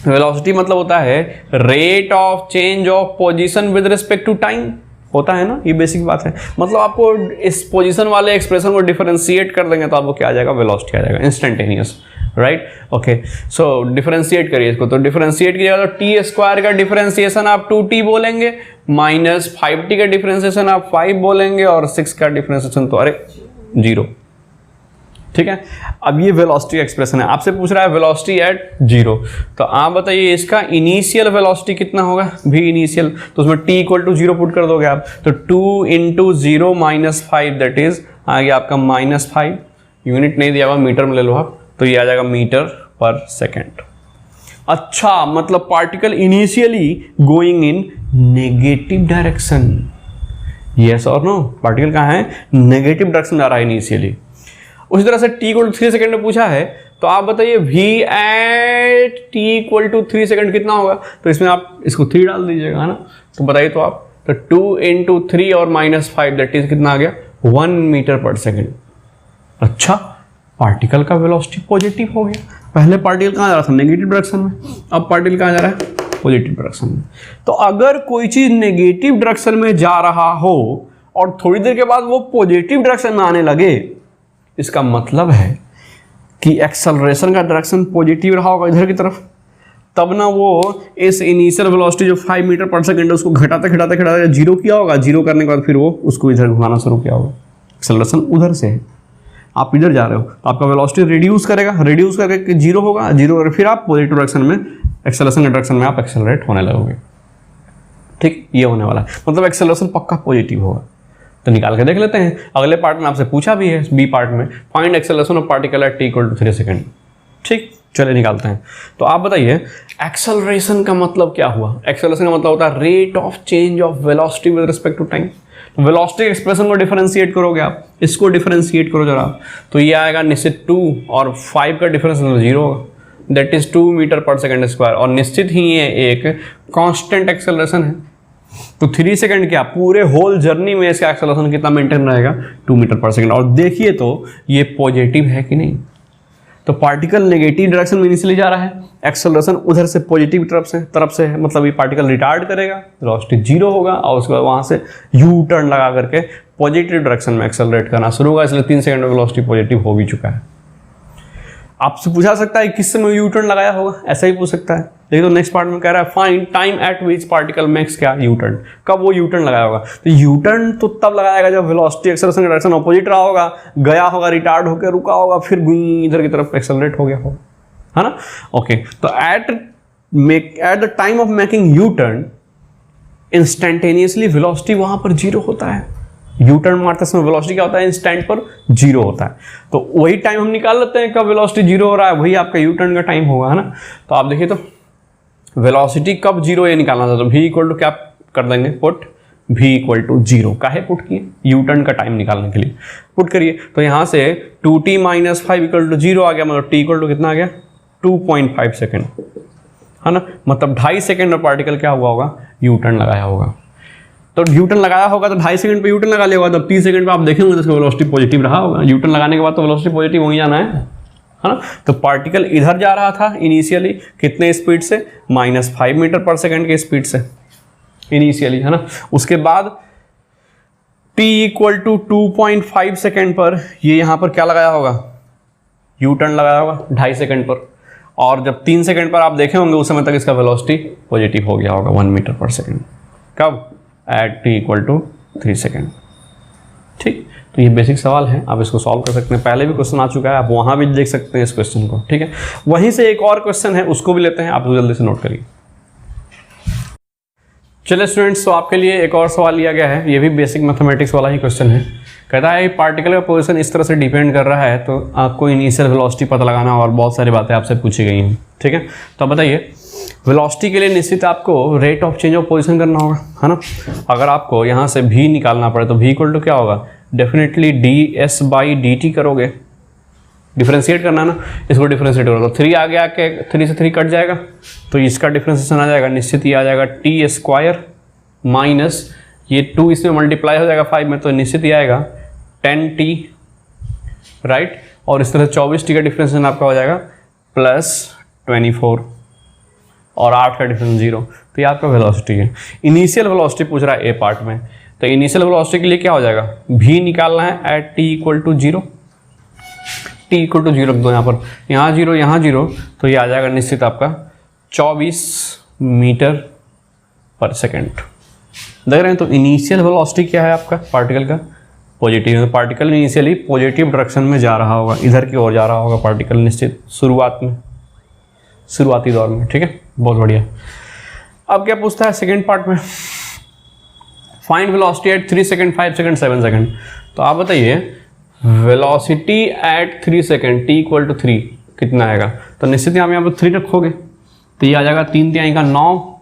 वेलोसिटी मतलब होता है rate of change of position with respect to time, होता है ना, ये बेसिक बात है। मतलब आपको इस पोजीशन वाले एक्सप्रेशन को डिफरेंशिएट कर देंगे तो आपको क्या आ जाएगा, वेलोसिटी आ जाएगा, इंस्टेंटेनियस, राइट। ओके, सो डिफरेंशिएट करिए इसको। तो डिफरेंशिएट कीजिएगा तो t² का डिफरेंशिएशन आप 2t बोलेंगे, माइनस 5t का डिफरेंशिएशन आप 5 बोलेंगे, और 6 का डिफरेंशिएशन तो अरे 0। ठीक है, अब ये वेलोसिटी एक्सप्रेशन है, आपसे पूछ रहा है वेलोसिटी एट 0। तो आप बताइए इसका इनिशियल वेलोसिटी कितना होगा, भी इनिशियल, तो उसमें t = 0 पुट कर दोगे आप। तो 2 × 0 - 5 दैट इज आ गया आपका -5। यूनिट नहीं दिया हुआ, मीटर में ले लो आप, तो ये आ जाएगा मीटर पर सेकेंड। अच्छा, मतलब particle initially going in negative direction, yes और नो, पार्टिकल कहाँ है, नेगेटिव डायरेक्शन जा रहा है इनिशियली। उसी तरह से t = 3 सेकंड में पूछा है, तो आप बताइए v एट t = 3 सेकंड कितना होगा। तो इसमें आप इसको 3 डाल दीजिएगा, है ना। तो बताइए तो आप, तो 2 × 3 और -5 दैट इज कितना आ गया, 1 मीटर पर सेकंड। अच्छा, पार्टिकल का वेलोसिटी पॉजिटिव हो गया। पहले पार्टिकल कहाँ जा रहा था, नेगेटिव डायरेक्शन में, अब पार्टिकल कहाँ जा रहा है, पॉजिटिव डायरेक्शन में। तो अगर कोई चीज नेगेटिव डायरेक्शन में जा रहा हो और थोड़ी देर के बाद वो पॉजिटिव डायरेक्शन में आने लगे, इसका मतलब है कि एक्सेलरेशन का डायरेक्शन पॉजिटिव रहा होगा इधर की तरफ, तब ना वो इस इनिशियल वेलोसिटी जो 5 मीटर पर सेकंड है उसको घटाते घटाते घटाते 0 किया होगा। 0 करने के बाद फिर वो उसको इधर घुमाना शुरू किया होगा। एक्सेलरेशन उधर से है, आप इधर जा रहे हो तो आपका वेलोसिटी रिड्यूस करेगा, रिड्यूस करके 0 होगा, 0 करके फिर आप पॉजिटिव डायरेक्शन में, एक्सेलरेशन के डायरेक्शन में आप एक्सेलरेट होने लगोगे। ठीक, ये होने वाला है, मतलब एक्सेलरेशन पक्का पॉजिटिव होगा। तो निकाल के देख लेते हैं। अगले पार्ट में आपसे पूछा भी है, बी पार्ट में, find acceleration of particle at t = 3 second. ठीक, चलिए निकालते हैं। तो आप बताइए एक्सेलरेशन का मतलब क्या हुआ। एक्सेलरेशन का मतलब होता है rate of change of velocity with respect to time. Velocity expression को डिफरेंशिएट करोगे आप, इसको डिफरेंशिएट करो जरा, तो ये आएगा निश्चित 2 और 5 का डिफरेंस 0 होगा, that is 2 metre per second square. और निश्चित ही ये एक कांस्टेंट एक्सेलरेशन है। तो 3 सेकंड क्या, पूरे होल जर्नी में इसका एक्सेलरेशन कितना मेंटेन रहेगा, 2 मीटर पर सेकंड। और देखिए तो ये पॉजिटिव है कि नहीं। तो पार्टिकल नेगेटिव डायरेक्शन में इनिशियली जा रहा है, एक्सेलरेशन उधर से पॉजिटिव तरफ से है, मतलब ये पार्टिकल रिटार्ड करेगा, वेलोसिटी 0 होगा, और उसके बाद वहां से यू टर्न लगा करके पॉजिटिव डायरेक्शन में एक्सेलरेट करना शुरू होगा। इसलिए 3 सेकंड में वेलोसिटी पॉजिटिव हो भी चुका है। आपसे पूछा सकता है किस समय यू टर्न लगाया होगा, ऐसा ही पूछ सकता है। देखिए तो नेक्स्ट पार्ट में कह रहा है find time eight which particle makes क्या, यू टर्न, कब वो यू टर्न लगाया होगा। तो यू टर्न तो तब लगाएगा जब वेलोसिटी एक्सेलरेशन का डायरेक्शन अपोजिट रहा होगा, गया होगा, रिटार्ड होकर रुका होगा, फिर इधर की तरफ एक्सेलरेट हो गया होगा, है ना। ओके, तो at the time of making U turn instantaneously velocity वहां पर 0 होता है। यू टर्न मारते समय वेलोसिटी क्या होता है, इंस्टेंट पर 0 होता है। तो वही टाइम हम निकाल लेते हैं कब वेलोसिटी 0 हो रहा है, वही आपका यू टर्न का टाइम होगा, है ना। तो आप देखिए तो वेलोसिटी कब 0 ये निकालना था, तो v = क्या कर देंगे, पुट v = 0। काहे पुट किए, यू टर्न का टाइम निकालने के लिए पुट करिए। तो यहाँ से 2t - 5 = 0 आ गया, मतलब t = कितना आ गया, 2.5 सेकेंड, है ना। मतलब 2.5 सेकेंड में पार्टिकल क्या हुआ होगा, यू टर्न लगाया होगा। तो यू टर्न लगाया होगा तो 2.5 सेकंड पे यू टर्न लगा लिया होगा, तब 3 सेकंड पे आप देखेंगे तो इसका वेलोसिटी पॉजिटिव रहा होगा। यू टर्न लगाने के बाद तो वेलोसिटी पॉजिटिव हो ही जाना है ना। तो पार्टिकल इधर जा रहा था इनिशियली कितने स्पीड से, -5 मीटर पर सेकंड के स्पीड से इनिशियली, है ना। उसके बाद t = 2.5 सेकंड पर ये यहाँ पर क्या लगाया होगा, यू टर्न लगाया होगा 2.5 सेकंड पर। और जब 3 सेकंड पर आप देखे होंगे उस समय तक इसका वेलोसिटी पॉजिटिव हो गया होगा 1 मीटर पर सेकंड। कब, एट t = 3 सेकेंड। ठीक, तो ये बेसिक सवाल है, आप इसको सॉल्व कर सकते हैं। पहले भी क्वेश्चन आ चुका है, आप वहाँ भी देख सकते हैं इस क्वेश्चन को। ठीक है, वहीं से एक और क्वेश्चन है, उसको भी लेते हैं, आप जल्दी से नोट करिए। चलिए स्टूडेंट्स, तो आपके लिए एक और सवाल लिया गया है, ये भी बेसिक मैथमेटिक्स वाला ही क्वेश्चन है। कहता है पार्टिकल का पोजीशन इस तरह से डिपेंड कर रहा है, तो आपको इनिशियल वेलोसिटी पता लगाना और बहुत सारी बातें आपसे पूछी गई हैं। ठीक है, तो आप बताइए, वेलोसिटी के लिए निश्चित आपको rate of change of position करना होगा, है ना। अगर आपको यहाँ से v निकालना पड़े तो v इक्वल टू क्या होगा, डेफिनेटली ds/dt करोगे, डिफ्रेंशिएट करना ना, इसको डिफ्रेंशिएट करो तो 3 आ गया, के 3 से 3 कट जाएगा, तो इसका डिफ्रेंशिएशन आ जाएगा, निश्चित ही आ जाएगा t² माइनस ये 2 इसमें मल्टीप्लाई हो जाएगा 5 में, तो निश्चित ही आएगा 10t, राइट। और इस तरह 24t का डिफ्रेंशिएशन आपका हो जाएगा +24 और 8 का डिफरेंस 0, तो ये आपका वेलोसिटी है। इनिशियल वेलोसिटी पूछ रहा है ए पार्ट में, तो इनिशियल वेलोसिटी के लिए क्या हो जाएगा, v निकालना है at t equal to 0, t equal to 0 रख दो यहाँ पर, यहाँ 0 यहाँ 0, तो ये आ जाएगा निश्चित आपका 24 मीटर पर सेकेंड। देख रहे हैं, तो इनिशियल वेलोसिटी क्या है आपका पार्टिकल का, पॉजिटिव। तो पार्टिकल इनिशियली पॉजिटिव डायरेक्शन में जा रहा होगा, इधर की ओर जा रहा होगा पार्टिकल निश्चित शुरुआती दौर में। ठीक है, बहुत बढ़िया। अब क्या पूछता है सेकंड पार्ट में, find velocity at 3 second, 5 second, 7 second. तो आप बताइए velocity at 3 second t equal to 3 कितना आएगा, तो निश्चित ही आप यहाँ पर 3 रखोगे, तो ये आ जाएगा 3 तिहाई का 9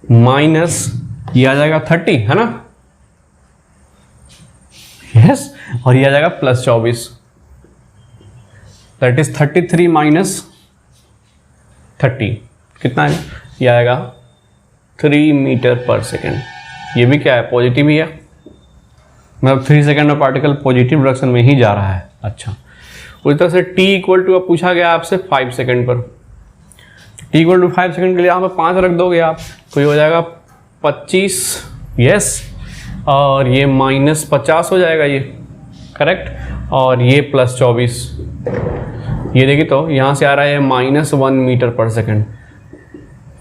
माइनस ये आ जाएगा 30, है ना, यस, और ये आ जाएगा +24, दैट इज 33 माइनस 30 कितना है, ये आएगा 3 मीटर पर सेकेंड। ये भी क्या है, पॉजिटिव ही है, मतलब 3 सेकेंड में पार्टिकल पॉजिटिव डायरेक्शन में ही जा रहा है। अच्छा, उसी तरह से t इक्वल टू, अब पूछा गया आपसे 5 सेकेंड पर, t इक्वल टू 5 सेकेंड के लिए यहाँ पर 5 रख दोगे आप, तो ये हो जाएगा 25, यस, और ये -50 हो जाएगा, ये करेक्ट, और ये +24, ये देखिए तो यहाँ से आ रहा है -1 मीटर पर सेकेंड।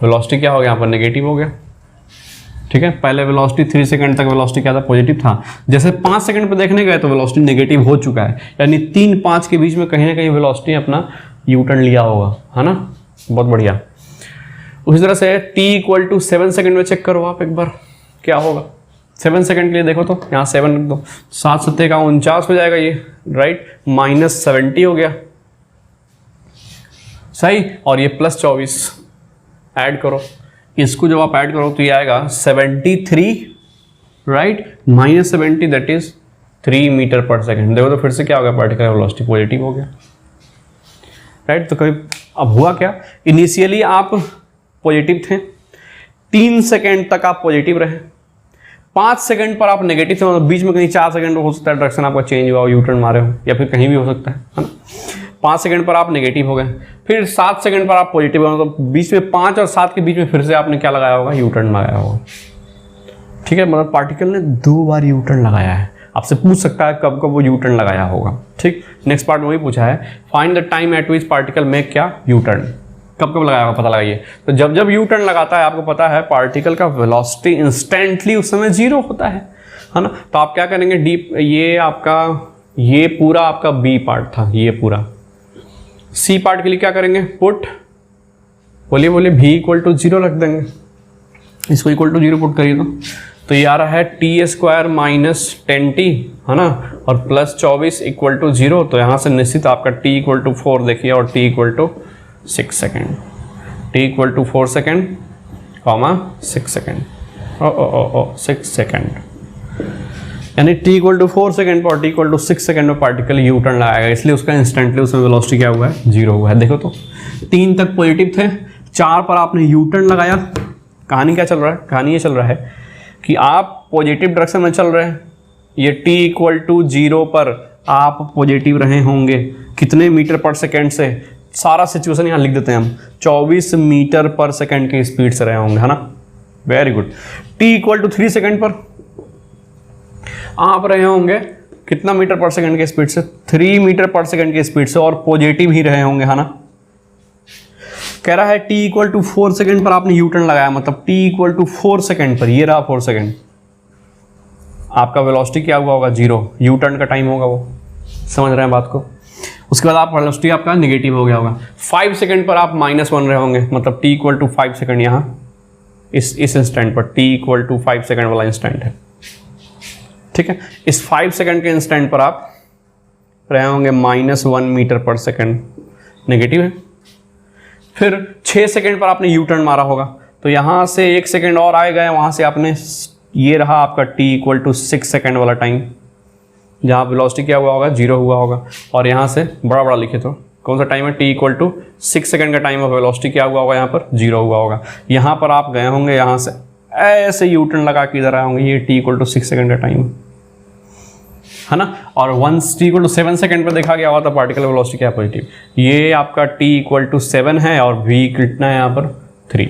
वेलोसिटी क्या हो गया यहाँ पर, नेगेटिव हो गया। ठीक है, पहले वेलोसिटी 3 सेकंड तक वेलोसिटी क्या था, पॉजिटिव था, जैसे 5 सेकंड पर देखने गए तो वेलोसिटी नेगेटिव हो चुका है, यानी 3-5 के बीच में कहीं ना कहीं वेलोसिटी अपना यू टर्न लिया होगा, है ना, बहुत बढ़िया। उसी तरह से t इक्वल टू 7 सेकंड में चेक करो आप एक बार क्या होगा। 7 सेकंड के लिए देखो तो यहाँ 7 रख दो, 7 7 का 49 हो जाएगा ये, राइट, -70 हो गया, सही, और ये +24 ऐड करो, इसको जब आप ऐड करो तो ये आएगा 73, right, -70 that is 3 metre per second. देखो तो फिर से क्या हो गया, पार्टिकल वेलोसिटी पॉजिटिव हो गया, राइट। तो कभी अब हुआ क्या, इनिशियली आप पॉजिटिव थे, 3 सेकेंड तक आप पॉजिटिव रहे, 5 सेकंड पर आप नेगेटिव थे, मतलब बीच में कहीं 4 सेकंड हो सकता है डायरेक्शन आपका चेंज हुआ, यू टर्न मारे हो, या फिर कहीं भी हो सकता है ना। 5 सेकंड पर आप नेगेटिव हो गए, फिर 7 सेकंड पर आप पॉजिटिव हो, तो बीच में 5 और 7 के बीच में फिर से आपने क्या लगाया होगा, यू टर्न लगाया होगा। ठीक है, मतलब पार्टिकल ने 2 बार यू टर्न लगाया है, आपसे पूछ सकता है कब कब वो यू टर्न लगाया होगा। ठीक, नेक्स्ट पार्ट में वही पूछा है, find the time eight which particle make क्या, यू टर्न, कब कब लगाया होगा पता लगाइए। तो जब जब यू टर्न लगाता है आपको पता है पार्टिकल का वेलोसिटी इंस्टेंटली उस समय 0 होता है ना। तो आप क्या करेंगे, डीप ये आपका, ये पूरा आपका बी पार्ट था, ये पूरा सी पार्ट के लिए क्या करेंगे, पुट, बोलिए v इक्वल टू 0 रख देंगे, इसको इक्वल टू 0 पुट करिए तो ये आ रहा है t² माइनस 10t, है ना, और +24 इक्वल टू 0, तो यहाँ से निश्चित आपका t इक्वल टू 4 देखिए, और t equal to 6 second, t equal to 4 second, 6 second, 6 second, यानी t इक्वल टू 4 सेकेंड पर t इक्वल टू 6 सेकेंड में पार्टिकल यू टर्न लगाएगा, इसलिए उसका इंस्टेंटली उसमें वेलोसिटी क्या हुआ है, 0 हुआ है। देखो तो 3 तक पॉजिटिव थे, 4 पर आपने यू टर्न लगाया। कहानी क्या चल रहा है, कहानी ये चल रहा है कि आप पॉजिटिव डायरेक्शन में चल रहे हैं, ये t इक्वल टू 0 पर आप पॉजिटिव रहे होंगे कितने मीटर पर सेकेंड से, सारा सिचुएशन यहाँ लिख देते हैं हम, 24 मीटर पर सेकेंड की स्पीड से रहे होंगे, है ना, very good. t equal to 3 second पर आप रहे होंगे कितना मीटर पर सेकेंड की स्पीड से, 3 मीटर पर सेकेंड की स्पीड से, और पॉजिटिव ही रहे होंगे, है ना। कह रहा है t इक्वल टू 4 सेकेंड पर आपने यू टर्न लगाया, मतलब t इक्वल टू 4 सेकेंड पर, ये रहा 4 सेकेंड, आपका वेलोसिटी क्या हुआ होगा, 0, यू टर्न का टाइम होगा वो, समझ रहे हैं बात को। उसके बाद आप वेलोसिटी आपका नेगेटिव हो गया होगा, 5 सेकंड पर आप -1 रहे होंगे, मतलब t इक्वल टू 5 सेकंड यहाँ इस इंस्टेंट पर, t इक्वल टू 5 सेकंड वाला इंस्टेंट है, ठीक है। इस 5 सेकंड के इंस्टेंट पर आप रहे होंगे -1 मीटर पर सेकंड, नेगेटिव है। फिर 6 सेकंड पर आपने यू टर्न मारा होगा, तो यहाँ से 1 सेकंड और आए गए, वहाँ से आपने, ये रहा आपका t इक्वल टू 6 सेकंड वाला टाइम, जहाँ वेलोसिटी क्या हुआ होगा, 0 हुआ होगा। और यहाँ से बड़ा बड़ा लिखे तो कौन सा टाइम है, t इक्वल टू 6 सेकंड का टाइम, और वेलोसिटी क्या हुआ होगा यहाँ पर, 0 हुआ होगा। यहाँ पर आप गए होंगे, यहाँ से ऐसे यू टर्न लगा के इधर आए होंगे, ये t इक्वल टू 6 सेकंड का टाइम है ना। और 1 t इक्वल टू 7 सेकंड पर देखा गया हुआ था पार्टिकल वेलोसिटी क्या पॉजिटिव, ये आपका t इक्वल टू 7 है और v कितना है यहाँ पर 3।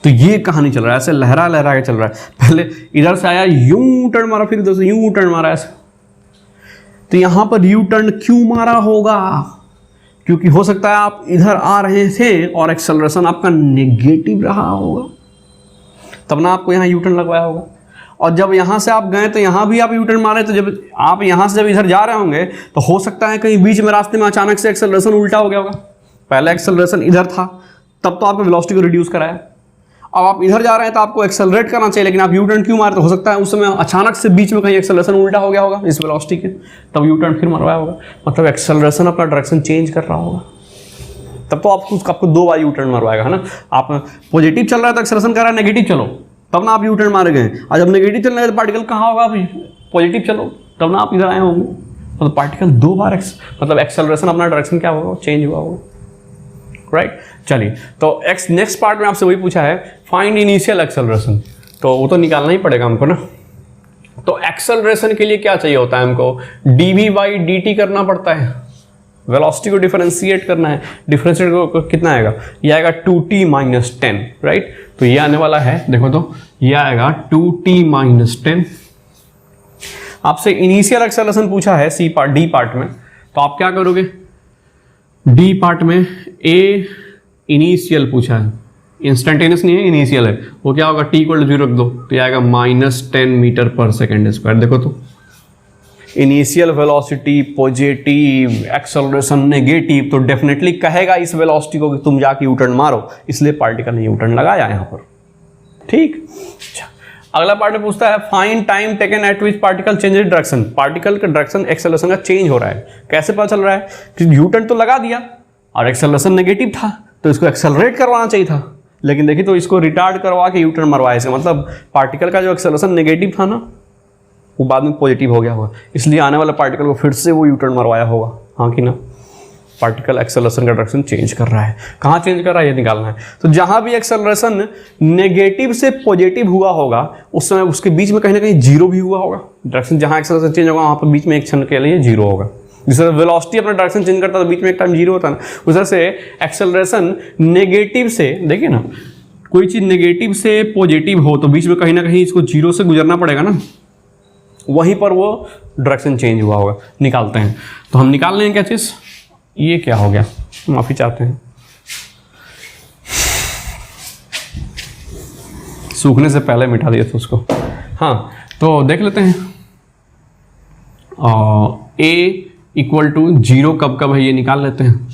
तो ये कहानी चल रहा है, ऐसे लहरा लहरा के चल रहा है। पहले इधर से आया, यूं टर्न मारा, फिर इधर से यूं टर्न मारा ऐसे। तो यहाँ पर यू टर्न क्यों मारा होगा, क्योंकि हो सकता है आप इधर आ रहे थे और एक्सेलरेशन आपका नेगेटिव रहा होगा, तब ना आपको यहाँ यू टर्न लगवाया होगा। और जब यहाँ से आप गए तो यहाँ भी आप यू टर्न मारे, तो जब आप यहाँ से जब इधर जा रहे होंगे तो हो सकता है कहीं बीच में रास्ते में अचानक से एक्सेलरेशन उल्टा हो गया होगा। पहले एक्सेलरेशन इधर था, तब तो आपने वेलोसिटी को रिड्यूस कराया, अब आप इधर जा रहे हैं तो आपको एक्सेलरेट करना चाहिए, लेकिन आप यू टर्न क्यों मारे, तो हो सकता है उस समय अचानक से बीच में कहीं एक्सेलरेशन उल्टा हो गया होगा इस वेलोसिटी के, तब यू टर्न फिर मरवाया होगा। मतलब एक्सेलरेशन अपना डायरेक्शन चेंज कर रहा होगा, तब तो आपको 2 बार यू टर्न मरवाएगा, है ना। आप पॉजिटिव चल रहा है तो एक्सेलरेशन कर रहा है नेगेटिव चलो, तब ना आप यू टर्न मारे गए। और जब नेगेटिव चल रहा है तो पार्टिकल कहाँ होगा, आप पॉजिटिव चलो, तब ना आप इधर आए होंगे। मतलब पार्टिकल 2 बार मतलब एक्सेलरेशन अपना डायरेक्शन क्या होगा, चेंज हुआ होगा, राइट। चलिए, तो नेक्स्ट पार्ट में आपसे वही पूछा है, फाइंड इनिशियल एक्सेलरेशन, तो वो तो निकालना ही पड़ेगा हमको ना। तो एक्सेलरेशन के लिए क्या चाहिए होता है हमको, dv/dt करना पड़ता है, वेलोसिटी को डिफरेंशिएट करना है। डिफरेंशिएट को कितना आएगा, ये आएगा 2t - 10, राइट। तो ये आने वाला है, देखो तो ये आएगा 2t - 10। आपसे इनिशियल एक्सेलरेशन पूछा है डी पार्ट में, तो आप क्या करोगे, डी पार्ट में ए इनिशियल पूछा है, इंस्टेंटेनियस नहीं है, इनिशियल है, वो क्या होगा, t इक्वल टू 0 रख दो, तो ये आएगा -10 मीटर पर सेकेंड स्क्वायर। देखो तो initial velocity positive, acceleration negative, तो डेफिनेटली कहेगा इस वेलोसिटी को कि तुम जाके यू टर्न मारो, इसलिए पार्टिकल ने यू टर्न लगाया यहाँ पर, ठीक। अच्छा, अगला पार्ट में पूछता है find time taken at which particle change direction. Particle का डायरेक्शन एक्सेलरेशन का चेंज हो रहा है, कैसे पता चल रहा है कि यू टर्न तो लगा दिया और एक्सेलरेशन नेगेटिव था, तो इसको एक्सेलरेट करवाना चाहिए था, लेकिन देखिए तो इसको रिटार्ड करवा के यू टर्न मरवाया। इसका मतलब पार्टिकल का जो एक्सेलरेशन नेगेटिव था ना, वो बाद में पॉजिटिव हो गया होगा, इसलिए आने वाले पार्टिकल को फिर से वो यू टर्न मरवाया होगा, हाँ कि ना। पार्टिकल एक्सेलरेशन का डायरेक्शन चेंज कर रहा है, कहाँ चेंज कर रहा है ये निकालना है। तो जहाँ भी एक्सेलरेशन नेगेटिव से पॉजिटिव हुआ होगा, उस समय उसके बीच में कहीं ना कहीं 0 भी हुआ होगा। डायरेक्शन जहाँ एक्सेलरेशन चेंज होगा वहाँ पर बीच में एक क्षण के लिए 0 होगा। जिस वेलोसिटी अपना डायरेक्शन चेंज करता है तो बीच में एक टाइम 0 होता है ना, उस तरह से एक्सेलरेशन नेगेटिव से, देखिए ना, कोई चीज़ नेगेटिव से पॉजिटिव हो तो बीच में कहीं ना कहीं इसको 0 से गुजरना पड़ेगा ना, वहीं पर वो डायरेक्शन चेंज हुआ होगा। निकालते हैं, तो हम निकाल लेंगे क्या चीज़, ये क्या हो गया, माफ़ी चाहते हैं, सूखने से पहले मिटा दिया था उसको। हाँ, तो देख लेते हैं, a इक्वल टू 0 कब कब है ये निकाल लेते हैं।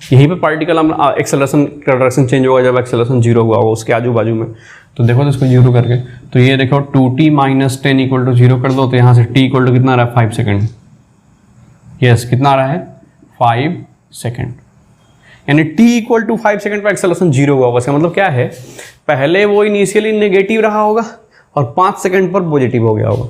यहीं पे पार्टिकल हम एक्सेलरेशन का डायरेक्शन चेंज होगा जब एक्सेलरेशन 0 हुआ होगा उसके आजू बाजू में। तो देखो तो इसको 0 करके, तो ये देखो 2t - 10 इक्वल टू 0 कर दो, तो यहाँ से t इक्वल टू कितना आ रहा है, 5 सेकेंड। यस, कितना आ रहा है, 5 सेकेंड। यानी t इक्वल टू 5 सेकेंड पर एक्सेलरेशन 0 हुआ होगा। इसका मतलब क्या है, पहले वो इनिशियली नेगेटिव रहा होगा और 5 सेकेंड पर पॉजिटिव हो गया होगा।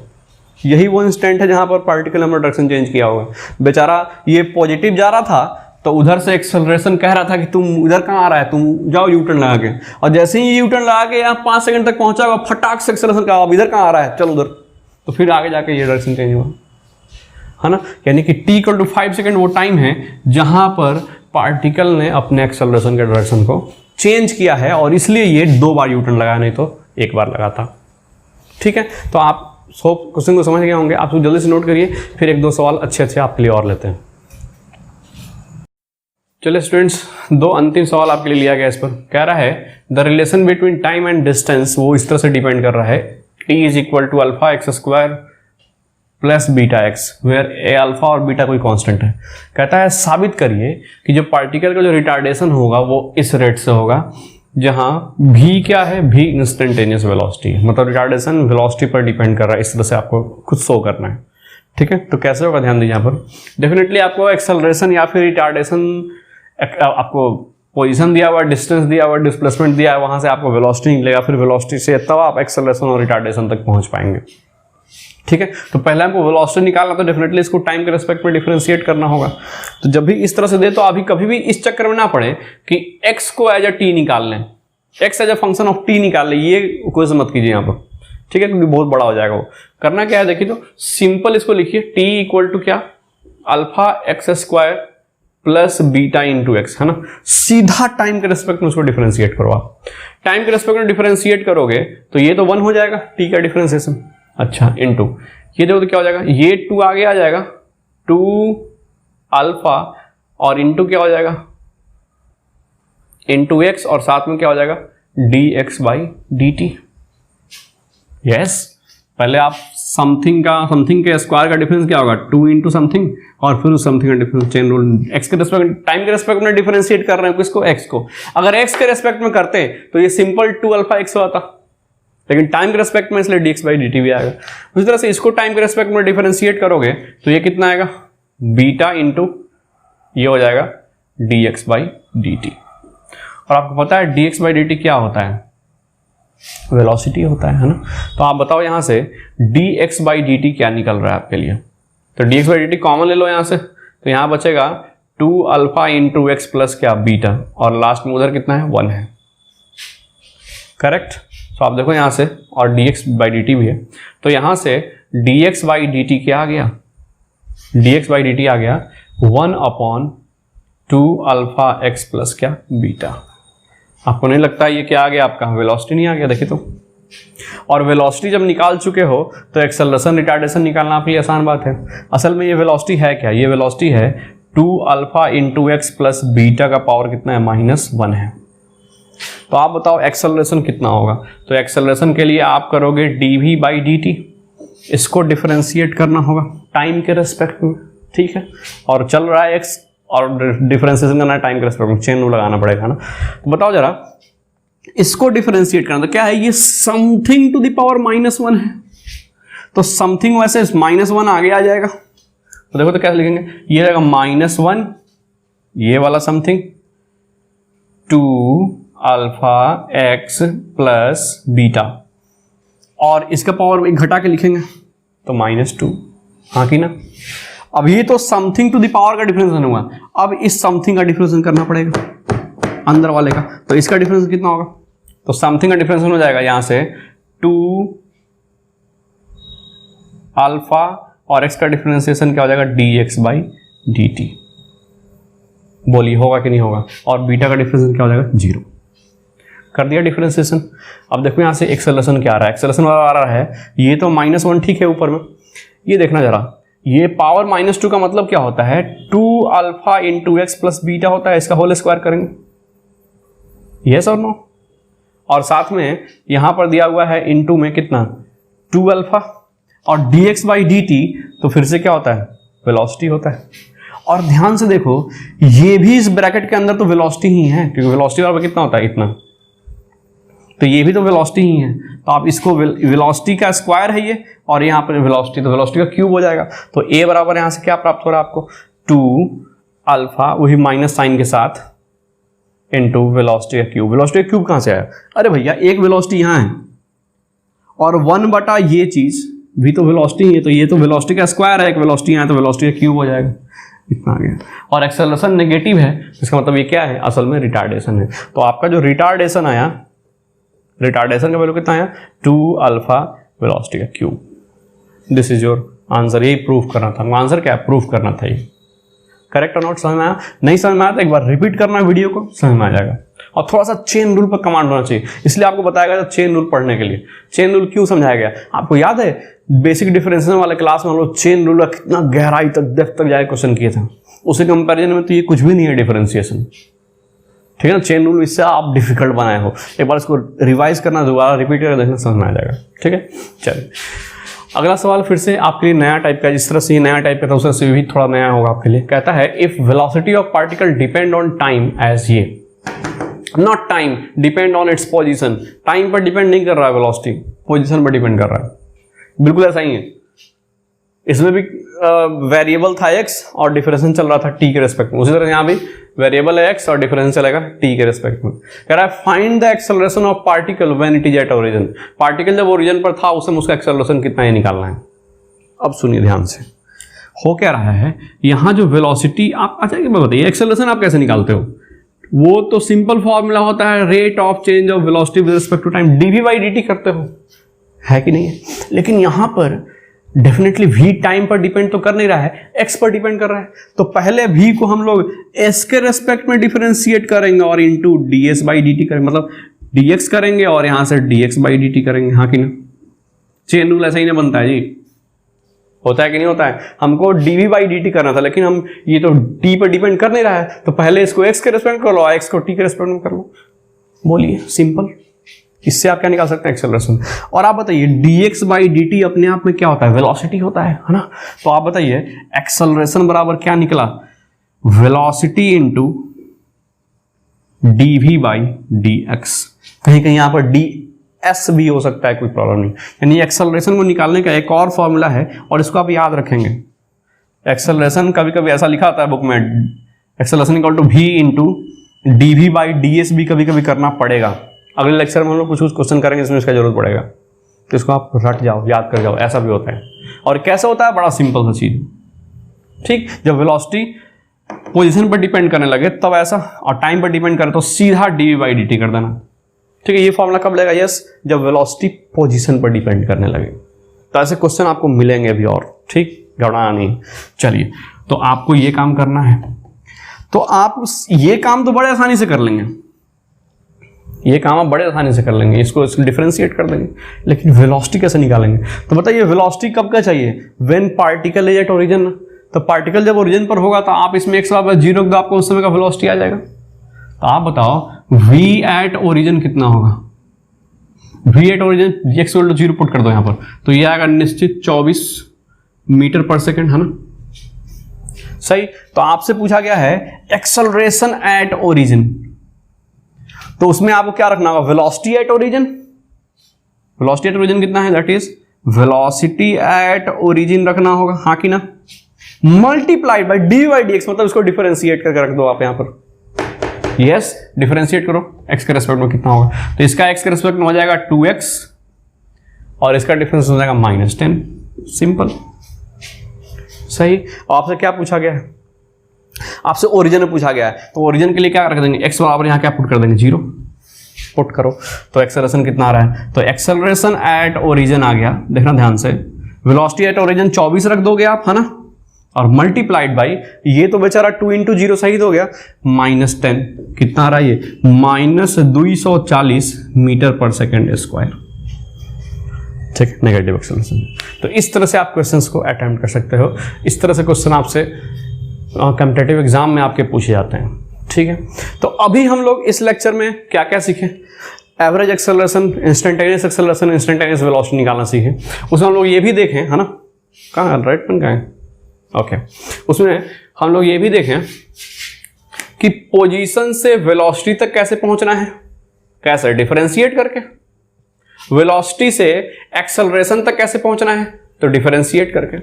यही वो इंस्टेंट है जहाँ पर पार्टिकल ने डायरेक्शन चेंज किया होगा। बेचारा ये पॉजिटिव जा रहा था तो उधर से एक्सेलरेशन कह रहा था कि तुम इधर कहाँ आ रहा है, तुम जाओ यू टर्न लगा के, और जैसे ही यू टर्न लगा के यहाँ 5 सेकंड तक पहुंचा होगा, फटाक से एक्सेलरेशन कहा अब इधर कहाँ आ रहा है, चल उधर, तो फिर आगे जाके ये डायरेक्शन चेंज हुआ, है ना। यानी कि t इक्वल टू 5 सेकंड वो टाइम है जहाँ पर पार्टिकल ने अपने एक्सेलरेशन के डायरेक्शन को चेंज किया है, और इसलिए ये 2 बार यू टर्न लगाया, नहीं तो 1 बार लगा था। ठीक है, तो आप क्वेश्चन को समझ गए होंगे। आप जल्दी से नोट करिए, फिर 1-2 सवाल अच्छे आपके लिए और लेते हैं। चलिए स्टूडेंट्स, 2 अंतिम सवाल आपके लिए लिया गया। इस पर कह रहा है the relation between time and distance, वो इस तरह से डिपेंड कर रहा है T is equal to alpha X square plus beta X, where a alpha और बीटा कोई कांस्टेंट है। कहता है साबित करिए कि जो पार्टिकल का जो रिटार्डेशन होगा वो इस रेट से होगा जहां v क्या है, v इंस्टेंटेनियस वेलोसिटी है, मतलब रिटार्डेशन वेलोसिटी पर डिपेंड कर रहा है। इस तरह से आपको खुद शो करना है, ठीक है। तो कैसे होगा ध्यान दीजिए यहाँ पर, डेफिनेटली आपको एक्सेलरेशन या फिर रिटार्डेशन, आपको पोजीशन दिया हुआ, डिस्टेंस दिया हुआ, डिस्प्लेसमेंट दिया है, वहां से आपको वेलोसिटी निकलेगा, फिर वेलोसिटी से तब आप एक्सेलरेशन और रिटार्डेशन तक पहुंच पाएंगे, ठीक है। तो पहले हमको वेलोसिटी निकालना, तो डेफिनेटली इसको टाइम के रेस्पेक्ट में डिफरेंशिएट करना होगा। तो जब भी इस तरह से दे तो अभी कभी भी इस चक्कर में ना पड़े कि x को एज अ टी निकाल लें, x as a function of t निकाल लें, ये कोई मत कीजिए यहाँ पर, ठीक है, क्योंकि बहुत बड़ा हो जाएगा वो। करना क्या है देखिए, तो सिंपल इसको लिखिए, t इक्वल टू क्या, alpha X square plus beta into x, है ना। सीधा टाइम के रेस्पेक्ट में उसको डिफरेंशिएट करो आप। टाइम के रेस्पेक्ट में डिफरेंशिएट करोगे तो ये तो 1 हो जाएगा t का डिफरेंशिएशन, अच्छा, इंटू ये देखो तो क्या हो जाएगा, ये 2 आगे आ जाएगा, 2 अल्फा और इंटू क्या हो जाएगा, इंटू एक्स, और साथ में क्या हो जाएगा dx बाई dt। यस, पहले आप समथिंग के स्क्वायर का डिफरेंस क्या होगा, 2 इंटू समथिंग, और फिर उस समथिंग का डिफरेंस, चेन रूल, एक्स के रेस्पेक्ट, टाइम के रेस्पेक्ट में डिफरेंशिएट कर रहे हैं किसको, एक्स को। अगर एक्स के रेस्पेक्ट में करते तो ये सिंपल 2 अल्फा एक्स होता, लेकिन टाइम के रेस्पेक्ट में इसलिए dx बाई dt भी आएगा। उसी तरह से इसको टाइम के रेस्पेक्ट में डिफरेंशिएट करोगे तो ये कितना आएगा, बीटा इंटू ये हो जाएगा dx बाई dt। और आपको पता है dx बाई dt क्या होता है, वेलोसिटी होता है ना। तो आप बताओ यहां से dx बाई dt क्या निकल रहा है आपके लिए, तो dx बाई dt कॉमन ले लो यहां से, तो यहां बचेगा 2 अल्फा इंटू एक्स प्लस क्या बीटा, और लास्ट में उधर कितना है, 1 है, करेक्ट। तो आप देखो यहां से, और dx बाई dt भी है, तो यहां से dx बाई dt क्या आ गया, dx बाई dt आ गया 1/2 अल्फा एक्स प्लस क्या बीटा। आपको नहीं लगता ये क्या आ गया, आपका वेलोसिटी नहीं आ गया, देखिए तो। और वेलोसिटी जब निकाल चुके हो तो एक्सेलरेशन रिटार्डेशन निकालना आपके लिए आसान बात है। असल में ये वेलोसिटी है क्या, ये वेलोसिटी है 2 alpha into x plus beta का पावर कितना है, -1 है। तो आप बताओ एक्सेलरेशन कितना होगा, तो एक्सेलरेशन के लिए आप करोगे dv बाई dt, इसको डिफरेंशिएट करना होगा टाइम के रेस्पेक्ट में, ठीक है। और चल रहा है x, और डिफरेंशिएशन करना है टाइम के रेस्पेक्ट में, चेन रूल लगाना पड़ेगा ना। तो बताओ जरा, इसको डिफरेंशिएट करना, तो क्या है ये, समथिंग टू द पावर -1 है, तो समथिंग वैसे -1 आगे आ जाएगा, तो देखो तो कैसे लिखेंगे, ये रहेगा -1, ये वाला something 2 alpha x plus beta, और इसका पावर एक घटा के लिखेंगे तो -2, हाँ कि ना। अब ये तो समथिंग टू द पावर का डिफरेंशिएशन हुआ, अब इस समथिंग का डिफरेंशिएशन करना पड़ेगा अंदर वाले का, तो इसका डिफरेंस कितना होगा, तो समथिंग का डिफरेंशिएशन हो जाएगा यहां से 2 अल्फा और एक्स का डिफरेंशिएशन क्या हो जाएगा, dx बाई dt। बोलिए होगा कि नहीं होगा, और बीटा का डिफरेंशिएशन क्या हो जाएगा, 0। कर दिया डिफरेंशिएशन। अब देखो यहां से एक्सेलरेशन क्या आ रहा है, एक्सेलरेशन आ रहा है ये तो -1, ठीक है ऊपर में, ये देखना जरा, ये पावर -2 का मतलब क्या होता है, 2 alpha into x plus beta होता है, इसका होल स्क्वायर करेंगे, यस और नो। और साथ में यहां पर दिया हुआ है इंटू में कितना, 2 अल्फा, और dx बाई dt, तो फिर से क्या होता है, वेलोसिटी होता है। और ध्यान से देखो ये भी इस ब्रैकेट के अंदर तो वेलोसिटी ही है, क्योंकि वेलोसिटी बराबर कितना होता है, इतना, तो ये भी तो वेलोसिटी ही है। तो आप इसको वेलोसिटी का स्क्वायर है ये, और यहाँ पर वेलोसिटी, तो वेलोसिटी का क्यूब हो जाएगा। तो a बराबर यहाँ से क्या प्राप्त हो रहा है आपको, 2 अल्फा, वही माइनस साइन के साथ, इंटू वेलोसिटी का क्यूब। वेलोसिटी का क्यूब कहाँ से आया, अरे भैया एक वेलोसिटी यहाँ है, और 1 बटा ये चीज भी तो वेलोसिटी ही है, तो ये तो वेलोसिटी का स्क्वायर है, एक वेलोसिटी यहाँ है, तो वेलोसिटी का क्यूब हो जाएगा, इतना आ गया। और एक्सेलरेशन नेगेटिव है, इसका मतलब ये क्या है, असल में रिटार्डेशन है। तो आपका जो रिटार्डेशन आया, रिटार्डेशन का वैल्यू कितना आया, 2 अल्फा वेलोसिटी का cube. This is your answer, यही प्रूफ करना था, आंसर क्या प्रूफ करना था, ये करेक्ट और नॉट। समझ में आया, नहीं समझ में आया तो एक बार रिपीट करना वीडियो को, समझ में आ जाएगा। और थोड़ा सा चेन रूल पर कमांड होना चाहिए, इसलिए आपको बताया गया चेन रूल पढ़ने के लिए। चेन रूल क्यों समझाया गया, आपको याद है बेसिक डिफरेंशिएशन वाले क्लास में हम लोग चेन रूल का कितना गहराई तक, डेप्थ तक जाए क्वेश्चन किए थे, उसी कंपेरिजन में तो ये कुछ भी नहीं है डिफरेंशिएशन, ठीक है ना, चेन रूल इससे आप डिफिकल्ट बनाए हो, एक बार इसको रिवाइज करना, दोबारा रिपीट करके देखना, समझ में आ जाएगा। ठीक है, चलिए अगला सवाल फिर से आपके लिए नया टाइप का, जिस तरह से ये नया टाइप का था उस तरह से भी थोड़ा नया होगा आपके लिए। कहता है if velocity of particle depend on time as ये, not time depend on its position, time पर डिपेंड नहीं कर रहा है वेलोसिटी, पोजीशन पर डिपेंड कर रहा है, बिल्कुल ऐसा ही है। इसमें भी वेरिएबल था x और डिफरेंशियल चल रहा था t के रेस्पेक्ट में, उसी तरह यहाँ भी वेरिएबल है x और डिफरेंशियल चलेगा t के रेस्पेक्ट में। कह रहा है find the acceleration of particle when it is at origin, particle जब ओरिजिन पर था उसे उसका एक्सेलरेशन कितना ही निकालना है। अब सुनिए ध्यान से, हो क्या रहा है यहाँ जो वेलोसिटी आप, अच्छा मैं बताइए एक्सेलरेशन आप कैसे निकालते हो, वो तो सिंपल फॉर्मूला होता है rate of change of velocity with respect to time, dv/dt करते हो, है कि नहीं है। लेकिन यहां पर डेफिनेटली v टाइम पर डिपेंड तो कर नहीं रहा है, x पर डिपेंड कर रहा है, तो पहले v को हम लोग s के रेस्पेक्ट में डिफरेंशिएट करेंगे और इनटू ds/dt करेंगे, मतलब dx करेंगे और यहां से dx/dt करेंगे, हाँ कि ना। चेन रूल ऐसा ही ना बनता है जी, होता है कि नहीं होता है। हमको dv/dt करना था लेकिन हम ये तो t पर डिपेंड कर नहीं रहा है, तो पहले इसको x के रेस्पेक्ट कर लो, x को t के रेस्पेक्ट में कर लो। बोलिए सिंपल, इससे आप क्या निकाल सकते हैं एक्सेलरेशन। और आप बताइए dx/dt अपने आप में क्या होता है, वेलोसिटी होता है ना। तो आप बताइए एक्सेलरेशन बराबर क्या निकला, वेलोसिटी इंटू dv/dx, कहीं कहीं यहां पर ds भी हो सकता है, कोई प्रॉब्लम नहीं। यानी एक्सेलरेशन को निकालने का एक और फॉर्मूला है और इसको आप याद रखेंगे। एक्सेलरेशन कभी कभी ऐसा लिखा होता है बुक में, acceleration equal to v into dv/ds भी कभी कभी करना पड़ेगा। अगले लेक्चर में हम लोग कुछ क्वेश्चन करेंगे जिसमें इसका जरूरत पड़ेगा, तो इसको आप रट जाओ, याद कर जाओ, ऐसा भी होता है। और कैसे होता है, बड़ा सिंपल सा चीज, ठीक, जब वेलोसिटी पोजीशन पर डिपेंड करने लगे तब ऐसा, और टाइम पर डिपेंड करे तो सीधा dv/dt कर देना। ठीक है, ये फॉर्मूला कब लगेगा, यस, जब वेलोसिटी पोजीशन पर डिपेंड करने लगे। तो ऐसे क्वेश्चन आपको मिलेंगे अभी और, ठीक, घबराना नहीं। चलिए, तो आपको ये काम करना है, तो आप ये काम तो बड़े आसानी से कर लेंगे, ये काम आप बड़े आसानी से कर लेंगे, इसको डिफरेंशिएट कर देंगे। लेकिन वेलोसिटी कैसे निकालेंगे, तो बताइए वेलोसिटी कब का चाहिए, when particle is at origin. तो पार्टिकल जब ओरिजिन पर होगा तो आप इसमें x बराबर 0 रख दो, आपको उस समय का वेलोसिटी आ जाएगा। तो आप बताओ v एट ओरिजिन कितना होगा, v at origin x equal to 0 put कर दो यहाँ पर, तो ये आएगा निश्चित 24 मीटर पर सेकेंड, है ना, सही। तो आपसे पूछा गया है एक्सेलरेशन एट ओरिजिन, तो उसमें आपको क्या रखना होगा, velocity at origin. Velocity at origin कितना है, that is velocity at origin रखना होगा, हाँ कि ना, मल्टीप्लाइड बाय dv/dx, मतलब इसको डिफरेंशिएट करके रख दो आप यहां पर, यस, डिफरेंशिएट करो x के रेस्पेक्ट में कितना होगा, तो इसका x के रेस्पेक्ट में हो जाएगा 2x और इसका डिफरेंस हो जाएगा -10, सिंपल, सही। और आपसे क्या पूछा गया है, आपसे ओरिजिन में पूछा गया है, तो ओरिजिन के लिए क्या रख देंगे, x बराबर यहां क्या पुट कर देंगे, 0 पुट करो, तो एक्सेलरेशन कितना आ रहा है, तो एक्सेलरेशन एट ओरिजिन आ गया, देखना ध्यान से, वेलोसिटी एट ओरिजिन 24 रख दोगे आप, है ना, और मल्टीप्लाइड बाई ये तो बेचारा 2 इंटू 0 सही हो गया, -10, कितना आ रहा है ये, -240 मीटर पर सेकेंड स्क्वायर, ठीक, नेगेटिव एक्सेलरेशन। तो इस तरह से आप क्वेश्चंस को अटेम्प्ट कर सकते हो, इस तरह से क्वेश्चन आपसे कॉम्पिटिटिव एग्जाम में आपके पूछे जाते हैं, ठीक है। तो अभी हम लोग इस लेक्चर में क्या क्या सीखे, average acceleration, instantaneous acceleration, instantaneous velocity निकालना सीखे। उसमें हम लोग ये भी देखें, है ना, कहाँ है राइट पेन, कहाँ है, ओके, उसमें हम लोग ये भी देखें कि पोजीशन से वेलोसिटी तक कैसे पहुंचना है, कैसे डिफरेंशिएट करके, वेलोसिटी से एक्सेलरेशन तक कैसे पहुंचना है, तो डिफरेंशिएट करके,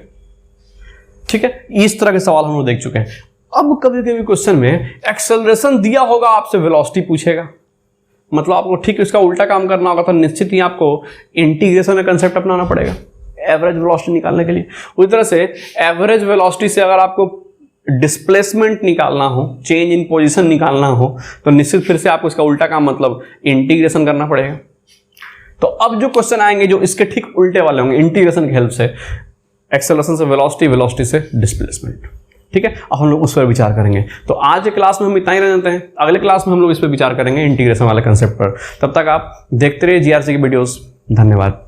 ठीक है। इस तरह के सवाल हम लोग देख चुके हैं। अब कभी कभी क्वेश्चन में एक्सेलरेशन दिया होगा, आपसे वेलोसिटी पूछेगा, मतलब आपको ठीक इसका उल्टा काम करना होगा, तो निश्चित ही आपको इंटीग्रेशन का कंसेप्ट अपनाना पड़ेगा एवरेज वेलोसिटी निकालने के लिए। उसी तरह से एवरेज वेलोसिटी से अगर आपको डिस्प्लेसमेंट निकालना हो, चेंज इन पोजीशन निकालना हो, तो निश्चित फिर से आपको इसका उल्टा काम मतलब इंटीग्रेशन करना पड़ेगा। तो अब जो क्वेश्चन आएंगे जो इसके ठीक उल्टे वाले होंगे, इंटीग्रेशन की हेल्प से एक्सेलरेशन से वेलोसिटी, वेलोसिटी से डिस्प्लेसमेंट, ठीक है। अब हम लोग उस पर विचार करेंगे। तो आज के क्लास में हम इतना ही रह जाते हैं, अगले क्लास में हम लोग इस पर विचार करेंगे इंटीग्रेशन वाले कंसेप्ट पर। तब तक आप देखते रहिए जीआरसी की वीडियोस। धन्यवाद।